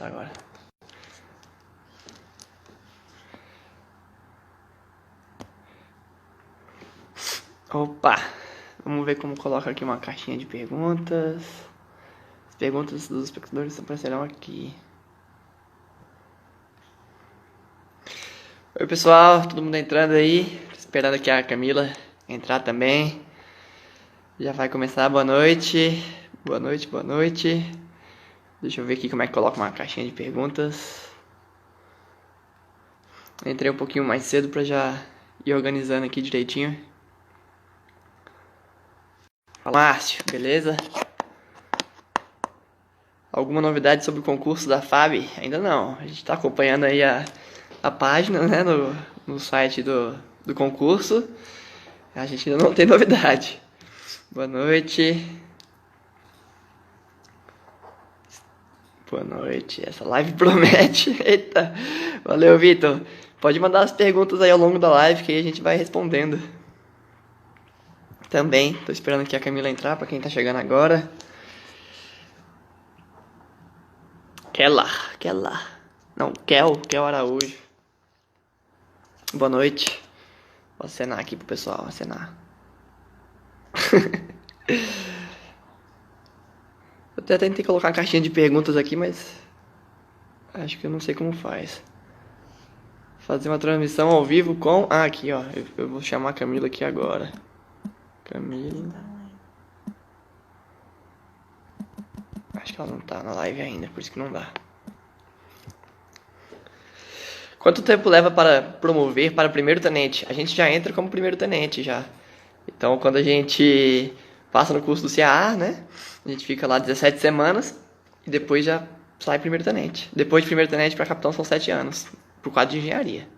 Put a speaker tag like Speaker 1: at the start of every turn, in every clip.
Speaker 1: começar agora. Opa! Vamos ver como coloca aqui uma caixinha de perguntas. As perguntas dos espectadores aparecerão aqui. Oi pessoal, todo mundo entrando aí. Esperando aqui a Camila entrar também. Já vai começar, boa noite. Boa noite, boa noite. Deixa eu ver aqui como é que coloca uma caixinha de perguntas. Entrei um pouquinho mais cedo pra já ir organizando aqui direitinho. Fala, Márcio, beleza? Alguma novidade sobre o concurso da FAB? Ainda não. A gente tá acompanhando aí a página, né, no site do concurso. A gente ainda não tem novidade. Boa noite. Boa noite. Essa live promete. Eita. Valeu, Vitor. Pode mandar as perguntas aí ao longo da live que aí a gente vai respondendo. Também. Tô esperando aqui a Camila entrar, pra quem tá chegando agora. Kelar. Não, Kel Araújo. Boa noite. Vou acenar aqui pro pessoal, acenar. Eu até tentei colocar a caixinha de perguntas aqui, mas acho que eu não sei como faz. Fazer uma transmissão ao vivo com... Ah, aqui, ó. Eu vou chamar a Camila aqui agora. Camila. Acho que ela não tá na live ainda, por isso que não dá. Quanto tempo leva para promover para primeiro tenente? A gente já entra como primeiro tenente já. Então, quando a gente passa no curso do CAA, né? A gente fica lá 17 semanas e depois já sai primeiro tenente. Depois de primeiro tenente para capitão são 7 anos, por quadro de engenharia.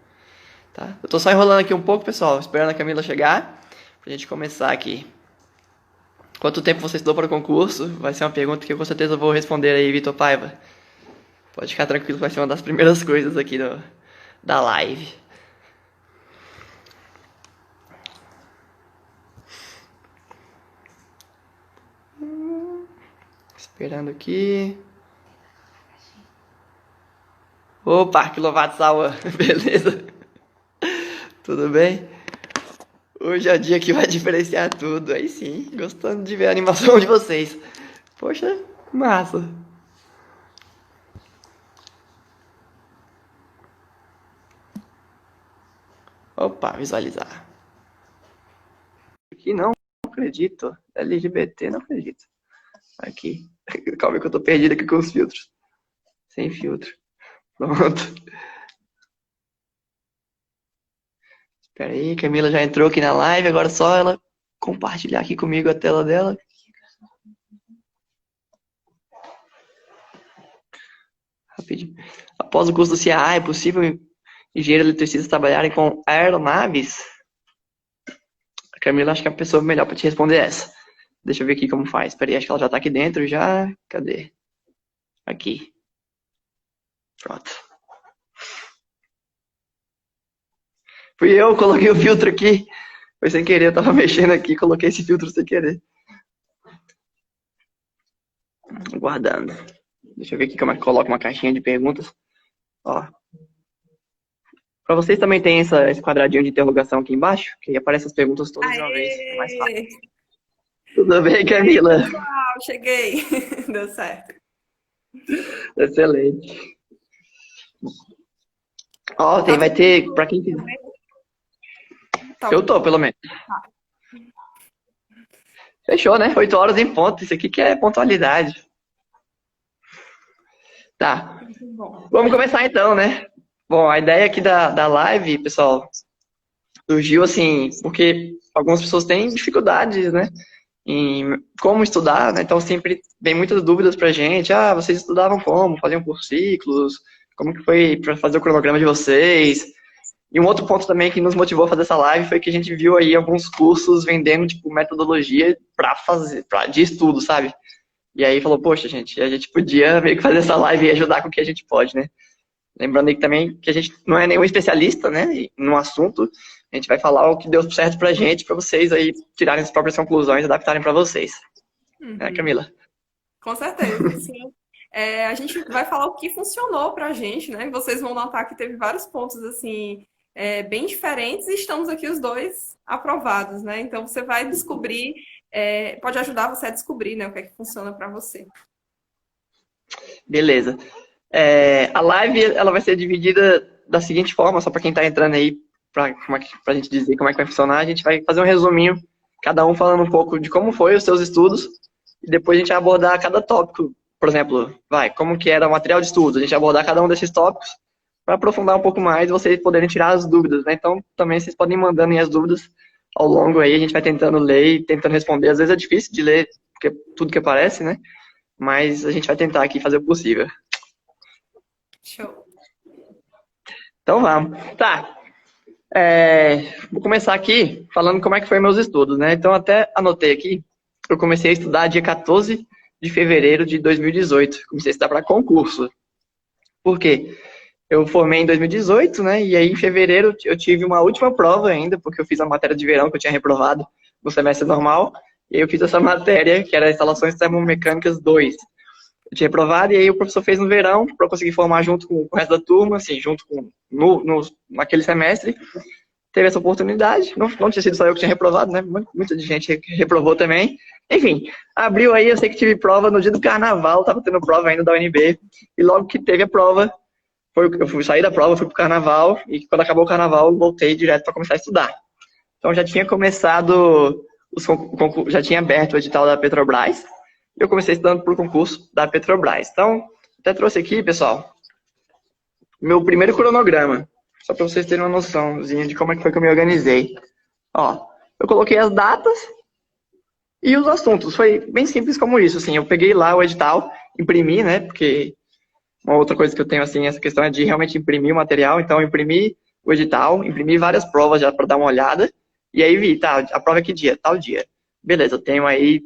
Speaker 1: Tá? Eu tô só enrolando aqui um pouco, pessoal, esperando a Camila chegar pra gente começar aqui. Quanto tempo você estudou para o concurso? Vai ser uma pergunta que eu com certeza vou responder aí, Vitor Paiva. Pode ficar tranquilo, vai ser uma das primeiras coisas aqui da live. Esperando aqui. Opa, que louvado salva. Beleza? Tudo bem? Hoje é o dia que vai diferenciar tudo. Aí sim, gostando de ver a animação de vocês. Poxa, massa. Opa, visualizar. Aqui não acredito. LGBT, não acredito. Aqui. Calma que eu tô perdido aqui com os filtros. Sem filtro. Pronto. Espera aí, Camila já entrou aqui na live. Agora é só ela compartilhar aqui comigo a tela dela. Rapidinho. Após o curso do CAA, é possível engenheiros eletricistas trabalharem com aeronaves? A Camila acho que é a pessoa melhor para te responder essa. Deixa eu ver aqui como faz. Peraí, acho que ela já tá aqui dentro já. Cadê? Aqui. Pronto. Fui eu, coloquei o filtro aqui. Foi sem querer, eu tava mexendo aqui, coloquei esse filtro sem querer. Guardando. Deixa eu ver aqui como é que coloca uma caixinha de perguntas. Ó. Pra vocês também tem esse quadradinho de interrogação aqui embaixo, que aí aparece as perguntas todas de uma vez. É mais fácil. Tudo bem, Camila?
Speaker 2: Pessoal, cheguei. Deu certo.
Speaker 1: Excelente. Ó, vai ter, pra quem quiser.
Speaker 2: Tá.
Speaker 1: Eu tô, pelo menos. Fechou, né? 8 horas em ponto. Isso aqui que é pontualidade. Tá. Vamos começar então, né? Bom, a ideia aqui da live, pessoal, surgiu assim, porque algumas pessoas têm dificuldades, né? Em como estudar, né? Então sempre vem muitas dúvidas pra gente. Ah, vocês estudavam como? Faziam por ciclos? Como que foi para fazer o cronograma de vocês? E um outro ponto também que nos motivou a fazer essa live foi que a gente viu aí alguns cursos vendendo, tipo, metodologia de estudo, sabe? E aí falou, poxa, gente, a gente podia meio que fazer essa live e ajudar com o que a gente pode, né? Lembrando aí também que a gente não é nenhum especialista, né, no assunto. A gente vai falar o que deu certo pra gente, pra vocês aí tirarem as próprias conclusões e adaptarem pra vocês.
Speaker 2: Uhum.
Speaker 1: Né, Camila?
Speaker 2: Com certeza, sim. A gente vai falar o que funcionou para a gente, né? Vocês vão notar que teve vários pontos assim bem diferentes e estamos aqui os dois aprovados, né? Então você vai descobrir, pode ajudar você a descobrir, né, o que é que funciona para você.
Speaker 1: Beleza. A live ela vai ser dividida da seguinte forma, só para quem está entrando aí, para a gente dizer como é que vai funcionar, a gente vai fazer um resuminho, cada um falando um pouco de como foi os seus estudos, e depois a gente vai abordar cada tópico. Por exemplo, como que era o material de estudo, a gente vai abordar cada um desses tópicos para aprofundar um pouco mais e vocês poderem tirar as dúvidas, né? Então, também vocês podem ir mandando aí as dúvidas ao longo aí, a gente vai tentando ler e tentando responder. Às vezes é difícil de ler porque tudo que aparece, né? Mas a gente vai tentar aqui fazer o possível.
Speaker 2: Show.
Speaker 1: Então vamos. Tá. Vou começar aqui falando como é que foi meus estudos, né? Então até anotei aqui, eu comecei a estudar dia 14 de fevereiro de 2018. Comecei a estudar para concurso. Por quê? Eu formei em 2018, né? E aí em fevereiro eu tive uma última prova ainda, porque eu fiz a matéria de verão que eu tinha reprovado no semestre normal. E aí eu fiz essa matéria, que era Instalações Termomecânicas 2. Eu tinha reprovado e aí o professor fez no verão para eu conseguir formar junto com o resto da turma, assim, junto com naquele semestre. Teve essa oportunidade. Não tinha sido só eu que tinha reprovado, né? Muita gente reprovou também. Enfim, abriu aí, eu sei que tive prova no dia do carnaval, tava tendo prova ainda da UNB. E logo que teve a prova, eu fui sair da prova, fui pro carnaval, e quando acabou o carnaval, eu voltei direto para começar a estudar. Então já tinha começado, já tinha aberto o edital da Petrobras, e eu comecei estudando pro concurso da Petrobras. Então, até trouxe aqui, pessoal, meu primeiro cronograma, só para vocês terem uma noçãozinha de como é que foi que eu me organizei. Ó, eu coloquei as datas e os assuntos, foi bem simples como isso, assim, eu peguei lá o edital, imprimi, né, porque uma outra coisa que eu tenho, assim, essa questão é de realmente imprimir o material. Então, eu imprimi o edital, imprimi várias provas já para dar uma olhada. E aí vi, tá, a prova é que dia? Tal dia. Beleza, eu tenho aí...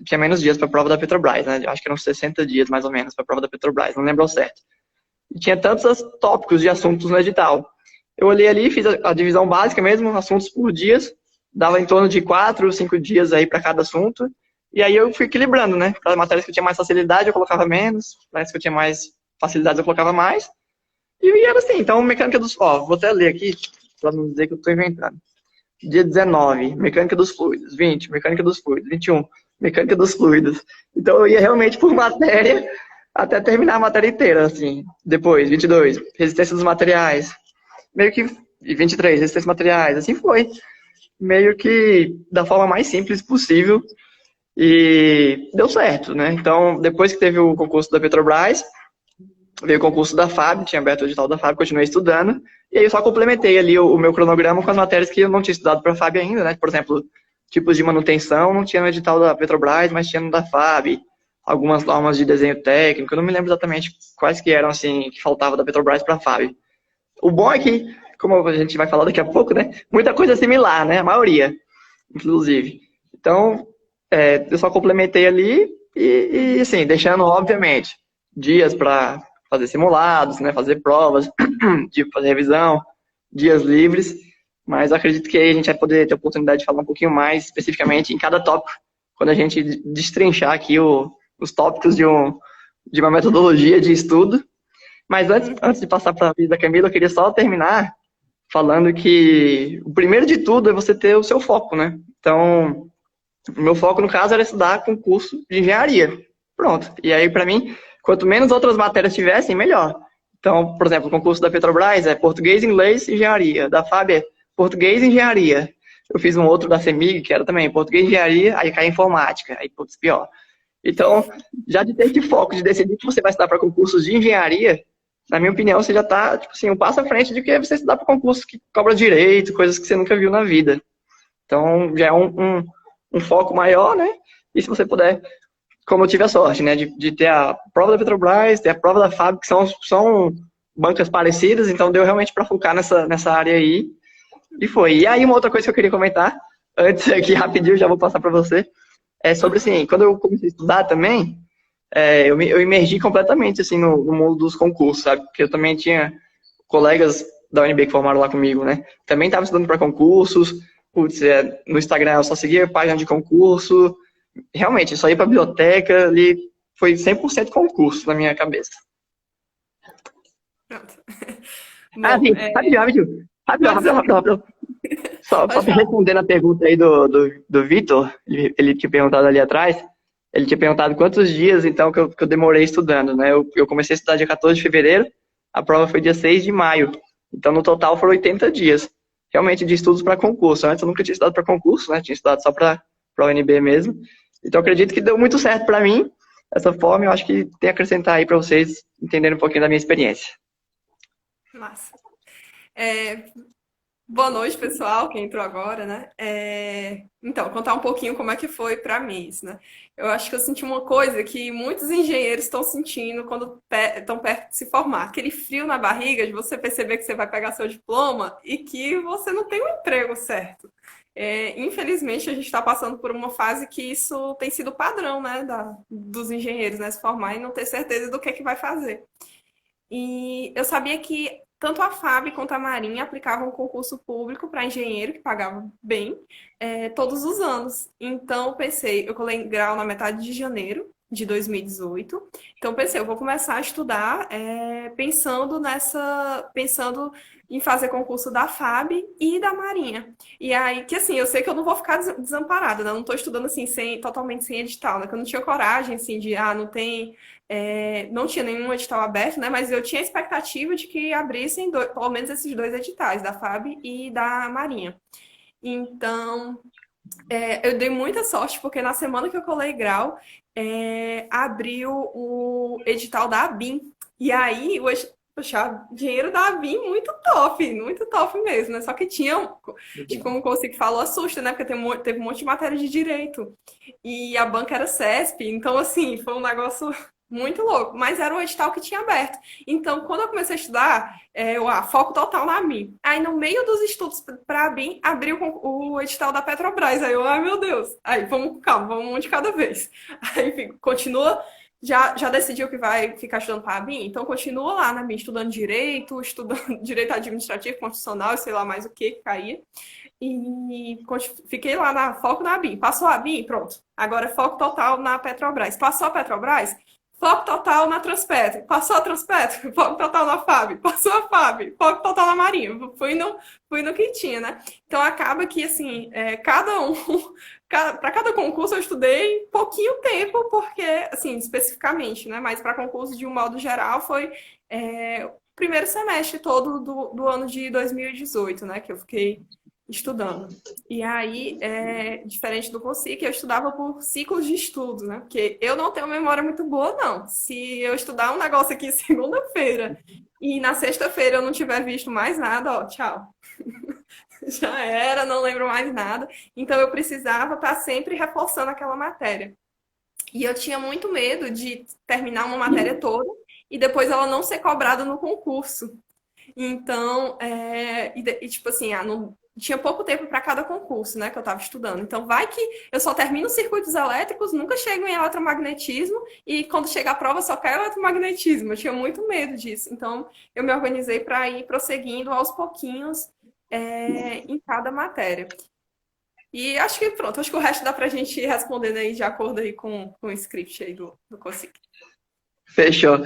Speaker 1: Tinha menos dias para a prova da Petrobras, né? Eu acho que eram 60 dias, mais ou menos, para a prova da Petrobras. Não lembro ao certo. E tinha tantos tópicos de assuntos no edital. Eu olhei ali, fiz a divisão básica mesmo, assuntos por dias. Dava em torno de 4 ou 5 dias aí para cada assunto. E aí eu fui equilibrando, né? Para matérias que eu tinha mais facilidade, eu colocava menos. Para as que eu tinha mais facilidades eu colocava mais. E era assim, então mecânica dos... Ó, vou até ler aqui, para não dizer que eu estou inventando. Dia 19, mecânica dos fluidos. 20, mecânica dos fluidos. 21, mecânica dos fluidos. Então eu ia realmente por matéria até terminar a matéria inteira, assim. Depois, 22, resistência dos materiais. Meio que... E 23, resistência dos materiais. Assim foi. Meio que da forma mais simples possível. E deu certo, né? Então, depois que teve o concurso da Petrobras, veio o concurso da FAB, tinha aberto o edital da FAB, continuei estudando, e aí eu só complementei ali o meu cronograma com as matérias que eu não tinha estudado para a FAB ainda, né? Por exemplo, tipos de manutenção, não tinha no edital da Petrobras, mas tinha no da FAB, algumas normas de desenho técnico, eu não me lembro exatamente quais que eram, assim, que faltava da Petrobras para a FAB. O bom é que, como a gente vai falar daqui a pouco, né? Muita coisa similar, né? A maioria, inclusive. Então, eu só complementei ali e assim, deixando, obviamente, dias para fazer simulados, né, fazer provas, de fazer revisão, dias livres, mas eu acredito que aí a gente vai poder ter a oportunidade de falar um pouquinho mais especificamente em cada tópico, quando a gente destrinchar aqui os tópicos de uma metodologia de estudo. Mas antes de passar para a vida da Camila, eu queria só terminar falando que o primeiro de tudo é você ter o seu foco, né? Então, o meu foco, no caso, era estudar concurso de engenharia. Pronto. E aí, para mim, quanto menos outras matérias tivessem, melhor. Então, por exemplo, o concurso da Petrobras é português, inglês, engenharia. Da FAB é português e engenharia. Eu fiz um outro da CEMIG, que era também português e engenharia, aí cai informática. Aí, putz, pior. Então, já de ter esse foco, de decidir que você vai estudar para concursos de engenharia, na minha opinião, você já está, tipo assim, um passo à frente de que você estudar para concurso que cobra direito, coisas que você nunca viu na vida. Então, já é um foco maior, né? E se você puder, como eu tive a sorte, né? De ter a prova da Petrobras, ter a prova da FAB, que são bancas parecidas, então deu realmente para focar nessa área aí. E foi. E aí, uma outra coisa que eu queria comentar, antes aqui, rapidinho, já vou passar para você, é sobre, assim, quando eu comecei a estudar também, eu imergi completamente, assim, no mundo dos concursos, sabe? Porque eu também tinha colegas da UNB que formaram lá comigo, né? Também estava estudando para concursos. Putz, no Instagram eu só seguia página de concurso. Realmente, só ia para a biblioteca, ali, foi 100% concurso na minha cabeça.
Speaker 2: Pronto.
Speaker 1: Ah,
Speaker 2: Bom,
Speaker 1: sim, rapidinho. Rapidão. Só
Speaker 2: pode falar.
Speaker 1: respondendo a pergunta aí do Vitor, ele tinha perguntado ali atrás, ele tinha perguntado quantos dias, então, que eu demorei estudando, né? Eu comecei a estudar dia 14 de fevereiro, a prova foi dia 6 de maio. Então, no total, foram 80 dias. Realmente, de estudos para concurso. Antes, eu nunca tinha estudado para concurso, né? Tinha estudado só para a UNB mesmo. Então, eu acredito que deu muito certo para mim. Dessa forma, eu acho que tem a acrescentar aí para vocês entenderem um pouquinho da minha experiência.
Speaker 2: Massa. Boa noite, pessoal, quem entrou agora, né? Então, contar um pouquinho como é que foi para mim isso, né? Eu acho que eu senti uma coisa que muitos engenheiros estão sentindo quando estão perto de se formar. Aquele frio na barriga de você perceber que você vai pegar seu diploma e que você não tem um emprego certo. Infelizmente, a gente está passando por uma fase que isso tem sido padrão, né, dos engenheiros, né, se formar e não ter certeza do que vai fazer. E eu sabia que tanto a FAB quanto a Marinha aplicavam um concurso público para engenheiro, que pagava bem, todos os anos. Então, eu pensei, eu colei grau na metade de janeiro de 2018. Então, eu pensei, eu vou começar a estudar pensando em fazer concurso da FAB e da Marinha. E aí, que assim, eu sei que eu não vou ficar desamparada, né? Eu não estou estudando assim, totalmente sem edital, né? Que eu não tinha coragem, assim, não tinha nenhum edital aberto, né? Mas eu tinha a expectativa de que abrissem pelo menos esses dois editais, da FAB e da Marinha. Então, eu dei muita sorte, porque na semana que eu colei grau, abriu o edital da ABIN. E aí, poxa, dinheiro da ABIN muito top mesmo, né? Só que como o Consic falou, assusta, né? Porque teve um monte de matéria de direito. E a banca era CESP, então, assim, foi um negócio muito louco. Mas era o edital que tinha aberto. Então, quando eu comecei a estudar, foco total na ABIN. Aí, no meio dos estudos para a ABIN, abriu o edital da Petrobras. Aí eu, ai meu Deus. Aí, calma, vamos um de cada vez. Aí, enfim, continua. Já decidiu que vai ficar estudando para a ABIN? Então, continua lá na ABIN, estudando estudando direito administrativo, constitucional, e sei lá mais o que caía. E fiquei lá foco na ABIN. Passou a ABIN, pronto. Agora é foco total na Petrobras. Passou a Petrobras, foco total na Transpetro. Passou a Transpetro, foco total na FAB. Passou a FAB, foco total na Marinha. Fui no que tinha, né? Então acaba que, assim, para cada concurso eu estudei pouquinho tempo, porque, assim, especificamente, né? Mas para concurso de um modo geral foi o primeiro semestre todo do ano de 2018, né? Que eu fiquei estudando. E aí, diferente do Consic, eu estudava por ciclos de estudo, né? Porque eu não tenho memória muito boa, não. Se eu estudar um negócio aqui segunda-feira e na sexta-feira eu não tiver visto mais nada, ó, tchau. Já era, não lembro mais nada. Então, eu precisava estar sempre reforçando aquela matéria. E eu tinha muito medo de terminar uma matéria toda e depois ela não ser cobrada no concurso. Então, tipo assim, tinha pouco tempo para cada concurso, né, que eu estava estudando. Então, vai que eu só termino circuitos elétricos, nunca chego em eletromagnetismo, e quando chega a prova só cai eletromagnetismo. Eu tinha muito medo disso. Então, eu me organizei para ir prosseguindo aos pouquinhos em cada matéria. E acho que pronto, acho que o resto dá para a gente ir respondendo aí de acordo aí com o script aí do Consic.
Speaker 1: Fechou.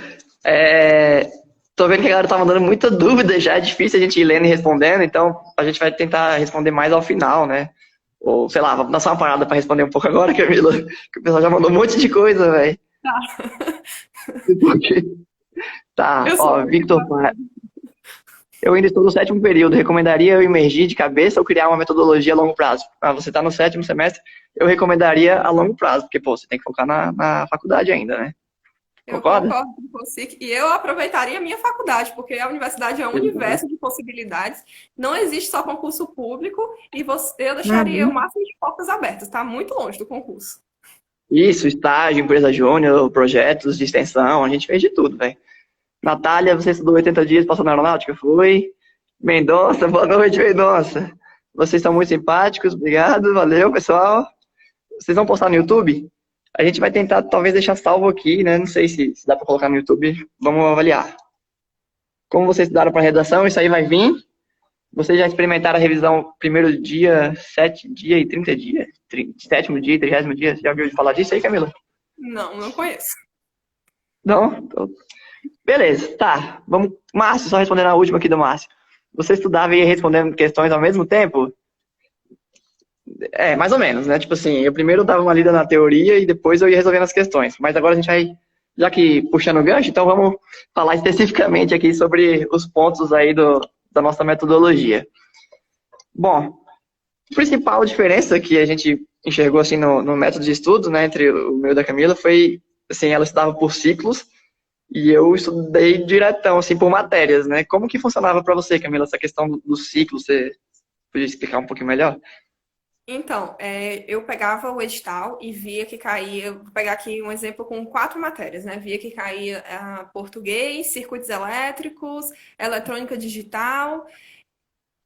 Speaker 1: Tô vendo que a galera tá mandando muita dúvida já, é difícil a gente ir lendo e respondendo, então a gente vai tentar responder mais ao final, né? Ou, sei lá, vamos dar só uma parada para responder um pouco agora, Camila, que o pessoal já mandou um monte de coisa, velho. Tá, ó, Victor, eu ainda estou no 7º período, recomendaria eu emergir de cabeça ou criar uma metodologia a longo prazo? Você tá no 7º semestre, eu recomendaria a longo prazo, porque, pô, você tem que focar na faculdade ainda, né? Concorda?
Speaker 2: Eu concordo com você. E eu aproveitaria a minha faculdade, porque a universidade é um universo de possibilidades. Não existe só concurso público e eu deixaria o máximo de portas abertas. Está muito longe do concurso.
Speaker 1: Isso, estágio, empresa júnior, projetos de extensão, a gente fez de tudo, velho. Natália, você estudou 80 dias, passou na aeronáutica? Foi. Mendonça, boa noite, Mendonça. Vocês são muito simpáticos, obrigado, valeu, pessoal. Vocês vão postar no YouTube? A gente vai tentar, talvez, deixar salvo aqui, né? Não sei se dá para colocar no YouTube. Vamos avaliar. Como vocês estudaram para redação, isso aí vai vir. Vocês já experimentaram a revisão primeiro dia, 7 dia e 30 dias? 7º dia e 30º dia? Você já ouviu falar disso aí, Camila?
Speaker 2: Não conheço.
Speaker 1: Não? Beleza, tá. Vamos. Márcio, só respondendo a última aqui do Márcio. Você estudava e ia respondendo questões ao mesmo tempo? É, mais ou menos, né? Tipo assim, eu primeiro dava uma lida na teoria e depois eu ia resolvendo as questões. Mas agora a gente vai, já que puxando o gancho, então vamos falar especificamente aqui sobre os pontos aí da nossa metodologia. Bom, a principal diferença que a gente enxergou assim no método de estudo, né, entre o meu e da Camila foi, assim, ela estudava por ciclos e eu estudei diretão, assim, por matérias, né? Como que funcionava para você, Camila, essa questão do ciclo? Você podia explicar um pouquinho melhor?
Speaker 2: Então, eu pegava o edital e via que caía. Vou pegar aqui um exemplo com 4 matérias, né? Via que caía português, circuitos elétricos, eletrônica digital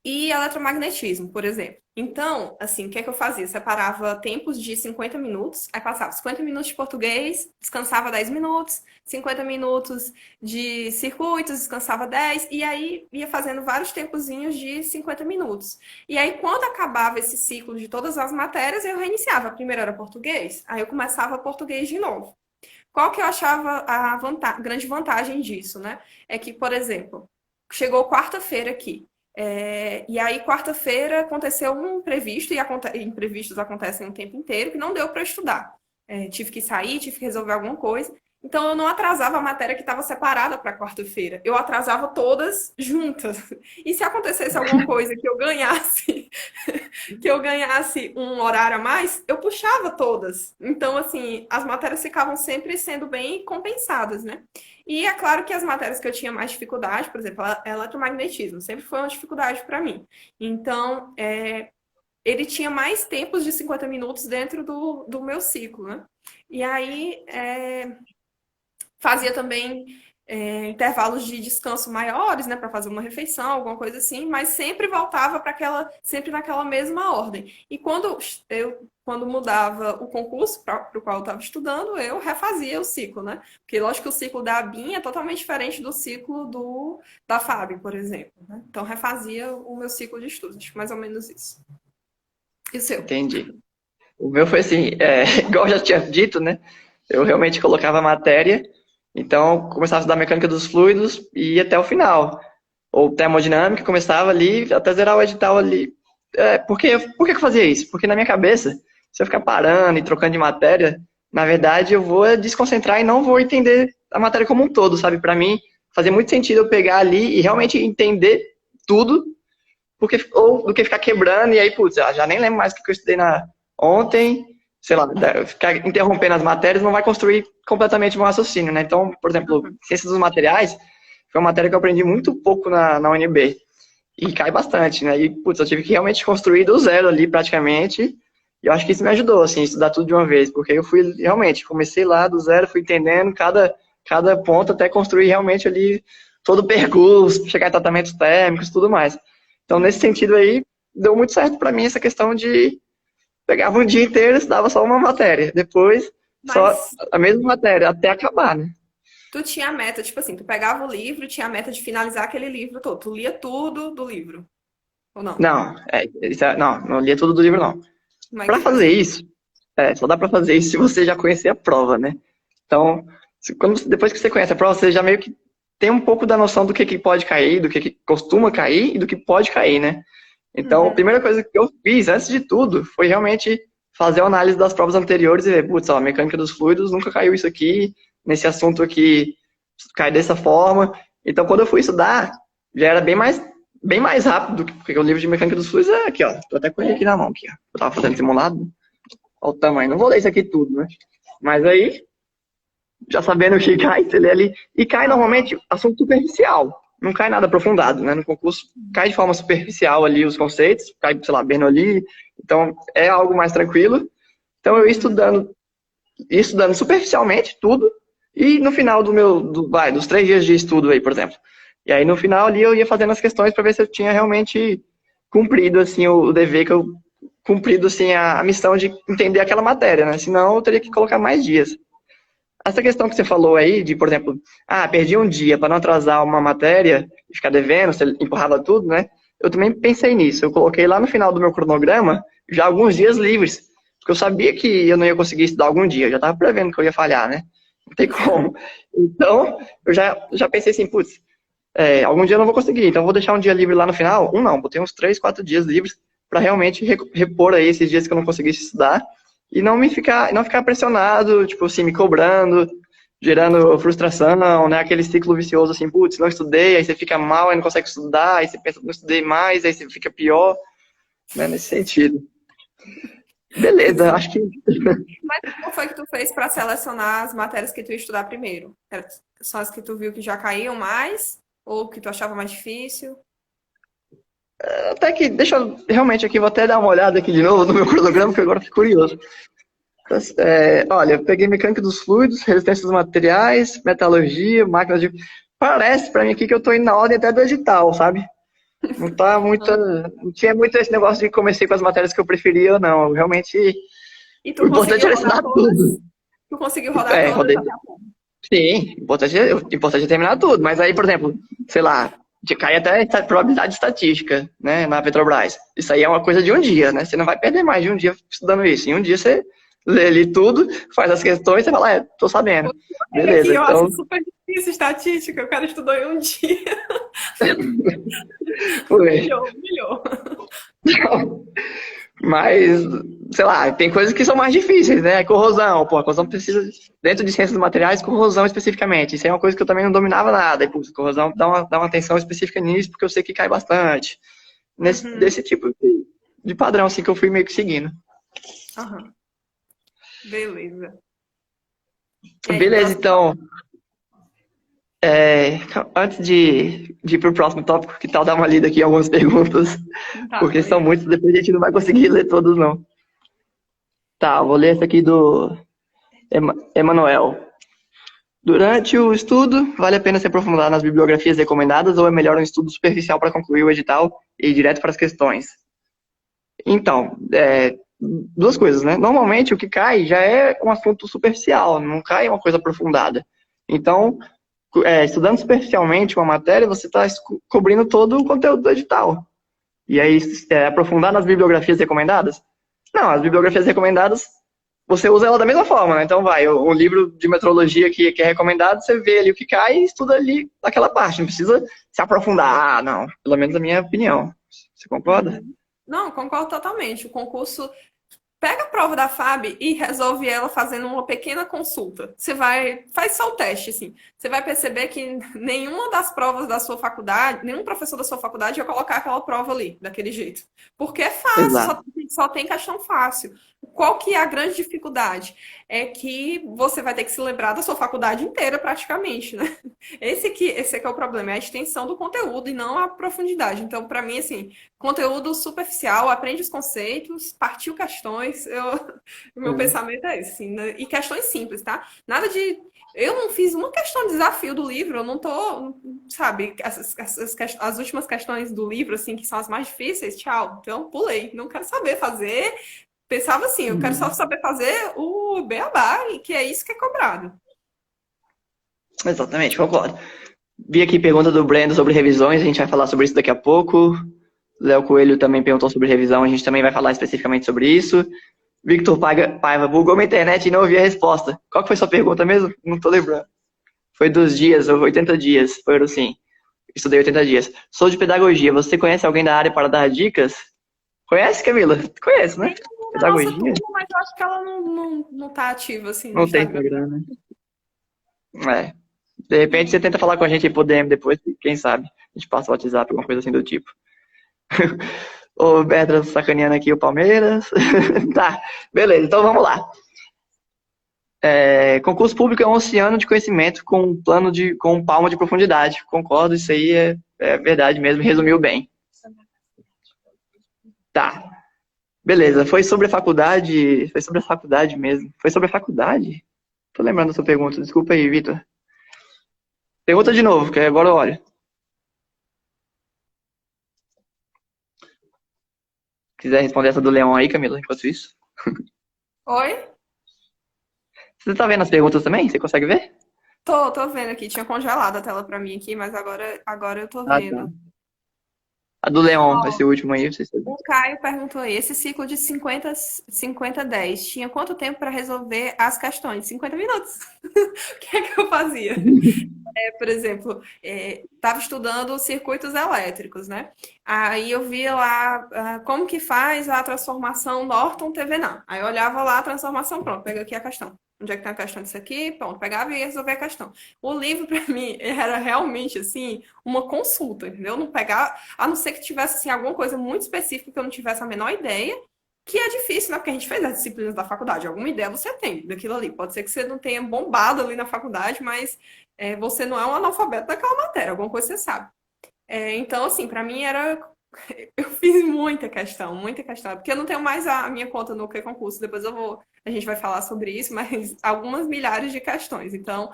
Speaker 2: e eletromagnetismo, por exemplo. Então, assim, o que é que eu fazia? Separava tempos de 50 minutos, aí passava 50 minutos de português, descansava 10 minutos, 50 minutos de circuitos, descansava 10, e aí ia fazendo vários tempozinhos de 50 minutos. E aí, quando acabava esse ciclo de todas as matérias, eu reiniciava. Primeiro era português, aí eu começava português de novo. Qual que eu achava a grande vantagem disso, né? É que, por exemplo, chegou quarta-feira aqui. E aí, quarta-feira, aconteceu um imprevisto, e imprevistos acontecem o tempo inteiro, que não deu para estudar. Tive que sair, tive que resolver alguma coisa. Então, eu não atrasava a matéria que estava separada para quarta-feira. Eu atrasava todas juntas. E se acontecesse alguma coisa que eu ganhasse, que eu ganhasse um horário a mais, eu puxava todas. Então, assim, as matérias ficavam sempre sendo bem compensadas, né? E é claro que as matérias que eu tinha mais dificuldade, por exemplo, eletromagnetismo, sempre foi uma dificuldade para mim. Então, ele tinha mais tempos de 50 minutos dentro do meu ciclo, né? E aí, fazia também intervalos de descanso maiores, né, para fazer uma refeição, alguma coisa assim, mas sempre voltava sempre naquela mesma ordem. E quando mudava o concurso para o qual eu estava estudando, eu refazia o ciclo, né? Porque lógico que o ciclo da ABIN é totalmente diferente do ciclo da FAB, por exemplo, né? Então refazia o meu ciclo de estudos, acho que mais ou menos isso. E o seu?
Speaker 1: Entendi. O meu foi assim, igual eu já tinha dito, né? Eu realmente colocava a matéria, então começava a estudar mecânica dos fluidos e ia até o final. Ou termodinâmica, começava ali até zerar o edital ali. Por que eu fazia isso? Porque na minha cabeça, se eu ficar parando e trocando de matéria, na verdade eu vou desconcentrar e não vou entender a matéria como um todo, sabe? Para mim, fazia muito sentido eu pegar ali e realmente entender tudo, ou do que ficar quebrando e aí, putz, já nem lembro mais o que eu estudei ontem, sei lá, ficar interrompendo as matérias não vai construir completamente o meu raciocínio, né? Então, por exemplo, ciências dos materiais foi uma matéria que eu aprendi muito pouco na UNB. E cai bastante, né? E, putz, eu tive que realmente construir do zero ali, praticamente. E eu acho que isso me ajudou, assim, estudar tudo de uma vez. Porque eu fui, realmente, comecei lá do zero, fui entendendo cada ponto até construir realmente ali todo o percurso, chegar em tratamentos térmicos e tudo mais. Então, nesse sentido aí, deu muito certo para mim essa questão de pegava um dia inteiro e estudava só uma matéria. Depois, só a mesma matéria, até acabar, né?
Speaker 2: Tu tinha a meta, tipo assim, tu pegava o livro e tinha a meta de finalizar aquele livro todo. Tu lia tudo do livro, ou não?
Speaker 1: Não, não lia tudo do livro, não. Para fazer isso, só dá para fazer isso se você já conhecer a prova, né? Então, depois que você conhece a prova, você já meio que tem um pouco da noção do que pode cair, do que costuma cair e do que pode cair, né? Então, a primeira coisa que eu fiz, antes de tudo, foi realmente fazer a análise das provas anteriores e ver, putz, a mecânica dos fluidos nunca caiu isso aqui, nesse assunto aqui cai dessa forma. Então, quando eu fui estudar, já era bem mais rápido, porque o livro de mecânica dos fluidos é aqui, ó. Tô até com ele aqui na mão, aqui, ó. Eu tava fazendo simulado. Olha o tamanho. Não vou ler isso aqui tudo, né? Mas aí, já sabendo o que cai, você lê ali. E cai normalmente assunto superficial. Não cai nada aprofundado, né? No concurso, cai de forma superficial ali os conceitos, cai, sei lá, Bernoulli. Então, é algo mais tranquilo. Então, eu ia estudando superficialmente tudo. E no final dos 3 dias de estudo aí, por exemplo. E aí, no final ali, eu ia fazendo as questões para ver se eu tinha realmente cumprido, assim, o dever que eu... Cumprido, assim, a missão de entender aquela matéria, né? Senão, eu teria que colocar mais dias. Essa questão que você falou aí, de, por exemplo, perdi um dia para não atrasar uma matéria e ficar devendo, você empurrava tudo, né? Eu também pensei nisso. Eu coloquei lá no final do meu cronograma já alguns dias livres, porque eu sabia que eu não ia conseguir estudar algum dia, eu já estava prevendo que eu ia falhar, né? Não tem como. Então, eu já pensei assim, putz, algum dia eu não vou conseguir, então eu vou deixar um dia livre lá no final. Não, botei uns 3, 4 dias livres para realmente repor aí esses dias que eu não consegui estudar e não ficar pressionado, tipo assim, me cobrando, gerando frustração, né? Aquele ciclo vicioso assim, putz, não estudei, aí você fica mal, aí não consegue estudar, aí você pensa, não estudei mais, aí você fica pior, né? Nesse sentido. Beleza,
Speaker 2: Sim.
Speaker 1: acho que
Speaker 2: Mas como foi que tu fez para selecionar as matérias que tu ia estudar primeiro? São as que tu viu que já caíam mais? Ou que tu achava mais difícil?
Speaker 1: até que, deixa eu realmente aqui, vou até dar uma olhada aqui de novo no meu cronograma, porque agora eu fiquei curioso. Olha, eu peguei mecânica dos fluidos, resistência dos materiais, metalurgia, máquinas de. Parece pra mim aqui que eu tô indo na ordem até do edital, sabe? Não tá muita. Não tinha muito esse negócio de comecei com as matérias que eu preferia ou não. Realmente,
Speaker 2: E
Speaker 1: o
Speaker 2: tu
Speaker 1: importante
Speaker 2: conseguiu
Speaker 1: era
Speaker 2: rodar
Speaker 1: estudar tudo.
Speaker 2: todas? Tu conseguiu rodar todas
Speaker 1: Rodei.
Speaker 2: até a ponta?
Speaker 1: Sim, o importante é terminar tudo. Mas aí, por exemplo, sei lá, cai até probabilidade estatística, né, na Petrobras. Isso aí é uma coisa de um dia, né? Você não vai perder mais de um dia estudando isso. Em um dia você lê ali tudo, faz as questões e você fala, tô sabendo.
Speaker 2: É que
Speaker 1: Beleza,
Speaker 2: eu acho
Speaker 1: então,
Speaker 2: super difícil estatística. O cara estudou em um dia.
Speaker 1: foi.
Speaker 2: Humilhou, humilhou.
Speaker 1: Mas, sei lá, tem coisas que são mais difíceis, né? Corrosão, pô, a corrosão precisa, dentro de ciências dos materiais, corrosão especificamente. Isso é uma coisa que eu também não dominava nada. E, pô, corrosão dá uma atenção específica nisso, porque eu sei que cai bastante.
Speaker 2: Uhum.
Speaker 1: Desse tipo de padrão, assim, que eu fui meio que seguindo.
Speaker 2: Aham. Beleza. E aí,
Speaker 1: Beleza,
Speaker 2: próximo.
Speaker 1: então, antes de ir pro próximo tópico, que tal dar uma lida aqui em algumas perguntas?
Speaker 2: Tá,
Speaker 1: Porque são
Speaker 2: beleza.
Speaker 1: muitas, depois a gente não vai conseguir ler todos, não. Tá, vou ler essa aqui do Emanuel. Durante o estudo, vale a pena se aprofundar nas bibliografias recomendadas ou é melhor um estudo superficial para concluir o edital e ir direto para as questões? Então, duas coisas, né? Normalmente o que cai já é um assunto superficial, não cai uma coisa aprofundada. Então, estudando superficialmente uma matéria, você está cobrindo todo o conteúdo do edital. E aí, aprofundar nas bibliografias recomendadas? Não, as bibliografias recomendadas, você usa ela da mesma forma, né? Então o livro de metrologia que é recomendado, você vê ali o que cai e estuda ali aquela parte. Não precisa se aprofundar, não. Pelo menos a minha opinião. Você concorda?
Speaker 2: Uhum. Não, concordo totalmente. O concurso pega a prova da FAB e resolve ela fazendo uma pequena consulta. Faz só o teste, assim. Você vai perceber que nenhuma das provas da sua faculdade, nenhum professor da sua faculdade vai colocar aquela prova ali, daquele jeito. Porque é fácil,
Speaker 1: Exato.
Speaker 2: só tem questão fácil. Qual que é a grande dificuldade? É que você vai ter que se lembrar da sua faculdade inteira, praticamente, né? Esse é que é o problema, é a extensão do conteúdo e não a profundidade. Então, para mim, assim, conteúdo superficial, aprende os conceitos, partiu questões. O meu pensamento é esse, assim, né? E questões simples, tá? Nada de. Eu não fiz uma questão de desafio do livro, eu não tô, sabe, as últimas questões do livro, assim, que são as mais difíceis, tchau. Então, pulei. Não quero saber fazer. Pensava assim, eu quero só saber fazer o beabá, e que é isso que é cobrado.
Speaker 1: Exatamente, concordo. Vi aqui pergunta do Breno sobre revisões, a gente vai falar sobre isso daqui a pouco. Léo Coelho também perguntou sobre revisão, a gente também vai falar especificamente sobre isso. Victor Paiva, bugou minha internet e não ouvi a resposta. Qual que foi sua pergunta mesmo? Não tô lembrando. Foi dos dias, 80 dias. Foi assim. Estudei 80 dias. Sou de pedagogia. Você conhece alguém da área para dar dicas? Conhece, Camila? Conhece, né?
Speaker 2: Tem uma na nossa
Speaker 1: Pedagogia?
Speaker 2: turma, mas eu acho que ela não tá ativa, assim, no
Speaker 1: Não tem
Speaker 2: Instagram.
Speaker 1: Instagram, né? De repente você tenta falar com a gente por DM depois, quem sabe? A gente passa o WhatsApp, alguma coisa assim do tipo. O Bertra sacaneando aqui o Palmeiras. Tá, beleza, então vamos lá. Concurso público é um oceano de conhecimento com um palmo de profundidade. Concordo, isso aí é verdade mesmo, resumiu bem. Tá, beleza. Foi sobre a faculdade? Foi sobre a faculdade mesmo. Foi sobre a faculdade? Tô lembrando da sua pergunta, desculpa aí, Vitor. Pergunta de novo, que agora eu olho. Quiser responder essa do Leão aí, Camila, enquanto isso.
Speaker 2: Oi?
Speaker 1: Você tá vendo as perguntas também? Você consegue ver?
Speaker 2: Tô vendo aqui. Tinha congelado a tela pra mim aqui, mas agora eu tô
Speaker 1: Ah, tá.
Speaker 2: vendo.
Speaker 1: A do Leon, esse último aí, vocês sabem.
Speaker 2: O Caio perguntou aí, esse ciclo de 50-10 tinha quanto tempo para resolver as questões? 50 minutos. O que é que eu fazia? Por exemplo, estava estudando circuitos elétricos, né? Aí eu via lá como que faz a transformação Norton-TVNAM. Aí eu olhava lá a transformação, pronto, pega aqui a questão. Onde é que tem a questão disso aqui? Pronto, pegava e ia resolver a questão. O livro, para mim, era realmente, assim, uma consulta, entendeu? Não pegava, a não ser que tivesse, assim, alguma coisa muito específica que eu não tivesse a menor ideia, que é difícil, né? Porque a gente fez as disciplinas da faculdade. Alguma ideia você tem daquilo ali. Pode ser que você não tenha bombado ali na faculdade, mas você não é um analfabeto daquela matéria. Alguma coisa você sabe. Então, assim, para mim era... Eu fiz muita questão, porque eu não tenho mais a minha conta no concurso. Depois a gente vai falar sobre isso, mas algumas milhares de questões. Então,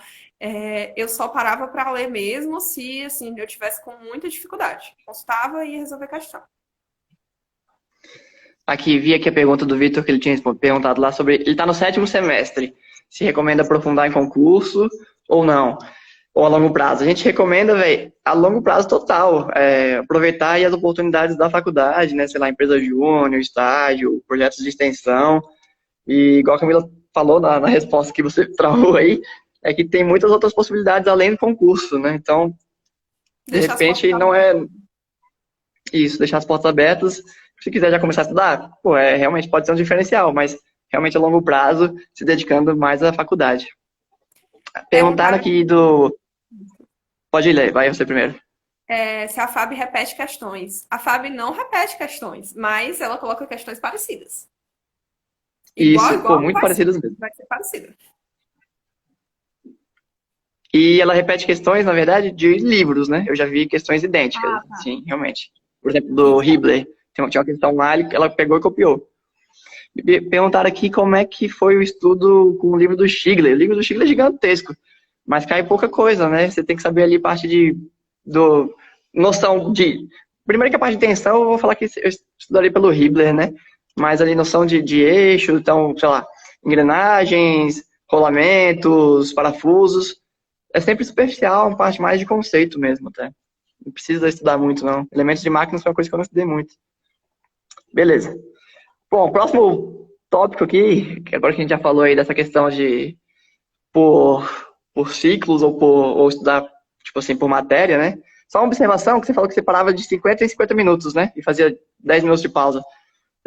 Speaker 2: eu só parava para ler mesmo se, assim, eu tivesse com muita dificuldade. Consultava e ia resolver a questão.
Speaker 1: Aqui, vi aqui a pergunta do Vitor, que ele tinha perguntado lá sobre... Ele está no 7º semestre. Se recomenda aprofundar em concurso ou não? Ou a longo prazo? A gente recomenda, velho, a longo prazo total. Aproveitar aí as oportunidades da faculdade, né? Sei lá, empresa júnior, estágio, projetos de extensão. E igual a Camila falou na resposta que você travou aí, é que tem muitas outras possibilidades além do concurso, né? Então, de repente, não é isso, deixar as portas abertas. Se quiser já começar a estudar, realmente pode ser um diferencial, mas realmente a longo prazo, se dedicando mais à faculdade. Perguntaram aqui do... Pode ler, vai você primeiro.
Speaker 2: Se a FAB repete questões. A FAB não repete questões, mas ela coloca questões parecidas.
Speaker 1: Igual, muito parecidas mesmo.
Speaker 2: Vai ser parecida.
Speaker 1: E ela repete questões, na verdade, de livros, né? Eu já vi questões idênticas, sim, realmente. Por exemplo, do Hibler, tinha uma questão lá, ela pegou e copiou. Perguntaram aqui como é que foi o estudo com o livro do Stigler. O livro do Stigler é gigantesco, mas cai pouca coisa, né? Você tem que saber ali parte noção de... Primeiro que a parte de tensão, eu vou falar que eu estudaria pelo Hibler, né? Mas ali noção de eixo, então, sei lá, engrenagens, rolamentos, parafusos. É sempre superficial, uma parte mais de conceito mesmo, tá? Não precisa estudar muito, não. Elementos de máquinas foi uma coisa que eu não estudei muito. Beleza. Bom, próximo tópico aqui, que agora que a gente já falou aí dessa questão de por ciclos ou estudar, tipo assim, por matéria, né? Só uma observação, que você falou que você parava de 50 em 50 minutos, né? E fazia 10 minutos de pausa.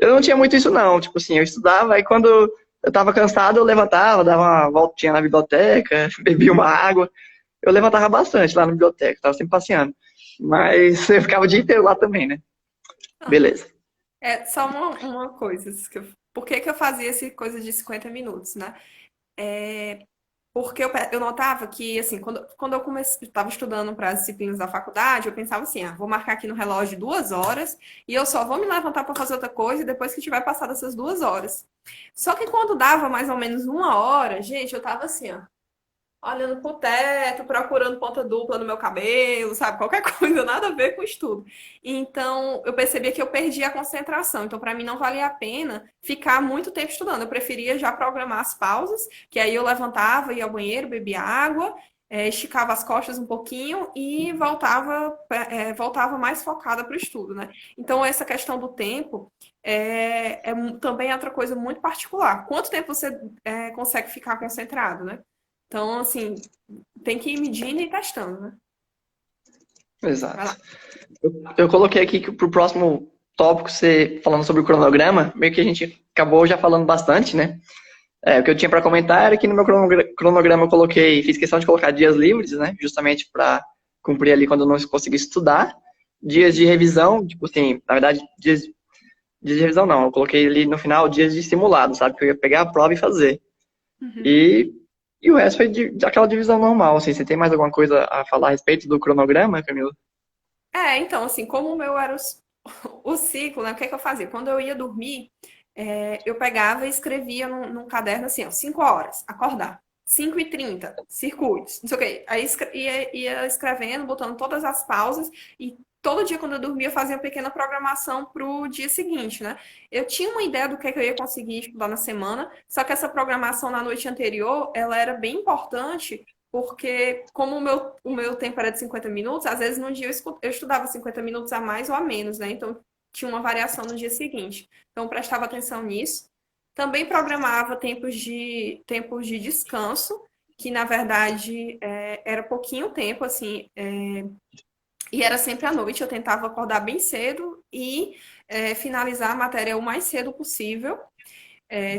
Speaker 1: Eu não tinha muito isso, não. Tipo assim, eu estudava, aí quando eu tava cansado, eu levantava, dava uma voltinha na biblioteca, bebia uma água. Eu levantava bastante lá na biblioteca, tava sempre passeando. Mas eu ficava o dia inteiro lá também, né? Beleza.
Speaker 2: Só uma coisa. Por que eu fazia essa coisa de 50 minutos, né? Porque eu notava que, assim, quando eu estava estudando para as disciplinas da faculdade, eu pensava assim, vou marcar aqui no relógio 2 horas e eu só vou me levantar para fazer outra coisa depois que tiver passado essas 2 horas. Só que quando dava mais ou menos 1 hora, gente, eu tava assim, olhando pro teto, procurando ponta dupla no meu cabelo, sabe? Qualquer coisa, nada a ver com o estudo. Então, eu percebia que eu perdia a concentração. Então, para mim, não valia a pena ficar muito tempo estudando. Eu preferia já programar as pausas, que aí eu levantava, ia ao banheiro, bebia água, esticava as costas um pouquinho e voltava mais focada para o estudo, né? Então, essa questão do tempo também é outra coisa muito particular. Quanto tempo você consegue ficar concentrado, né? Então, assim, tem que ir medindo e testando, né?
Speaker 1: Exato. Eu coloquei aqui que pro próximo tópico, você falando sobre o cronograma, meio que a gente acabou já falando bastante, né? O que eu tinha para comentar era que no meu cronograma eu fiz questão de colocar dias livres, né? Justamente para cumprir ali quando eu não consegui estudar. Dias de revisão, tipo assim, na verdade, dias de revisão não, eu coloquei ali no final dias de simulado, sabe? Que eu ia pegar a prova e fazer.
Speaker 2: Uhum.
Speaker 1: E o resto foi daquela divisão normal, assim. Você tem mais alguma coisa a falar a respeito do cronograma, Camila?
Speaker 2: Então, assim, como o meu era o ciclo, né? O que é que eu fazia? Quando eu ia dormir, eu pegava e escrevia num caderno assim, 5 horas, acordar. 5h30, circuitos, não sei o quê. Aí ia escrevendo, botando todas as pausas e todo dia quando eu dormia eu fazia uma pequena programação pro dia seguinte, né? Eu tinha uma ideia do que eu ia conseguir estudar na semana, só que essa programação na noite anterior, ela era bem importante porque como o meu tempo era de 50 minutos, às vezes no dia eu estudava 50 minutos a mais ou a menos, né? Então tinha uma variação no dia seguinte. Então eu prestava atenção nisso. Também programava tempos de descanso, que na verdade era pouquinho tempo, assim, e era sempre à noite. Eu tentava acordar bem cedo e finalizar a matéria o mais cedo possível.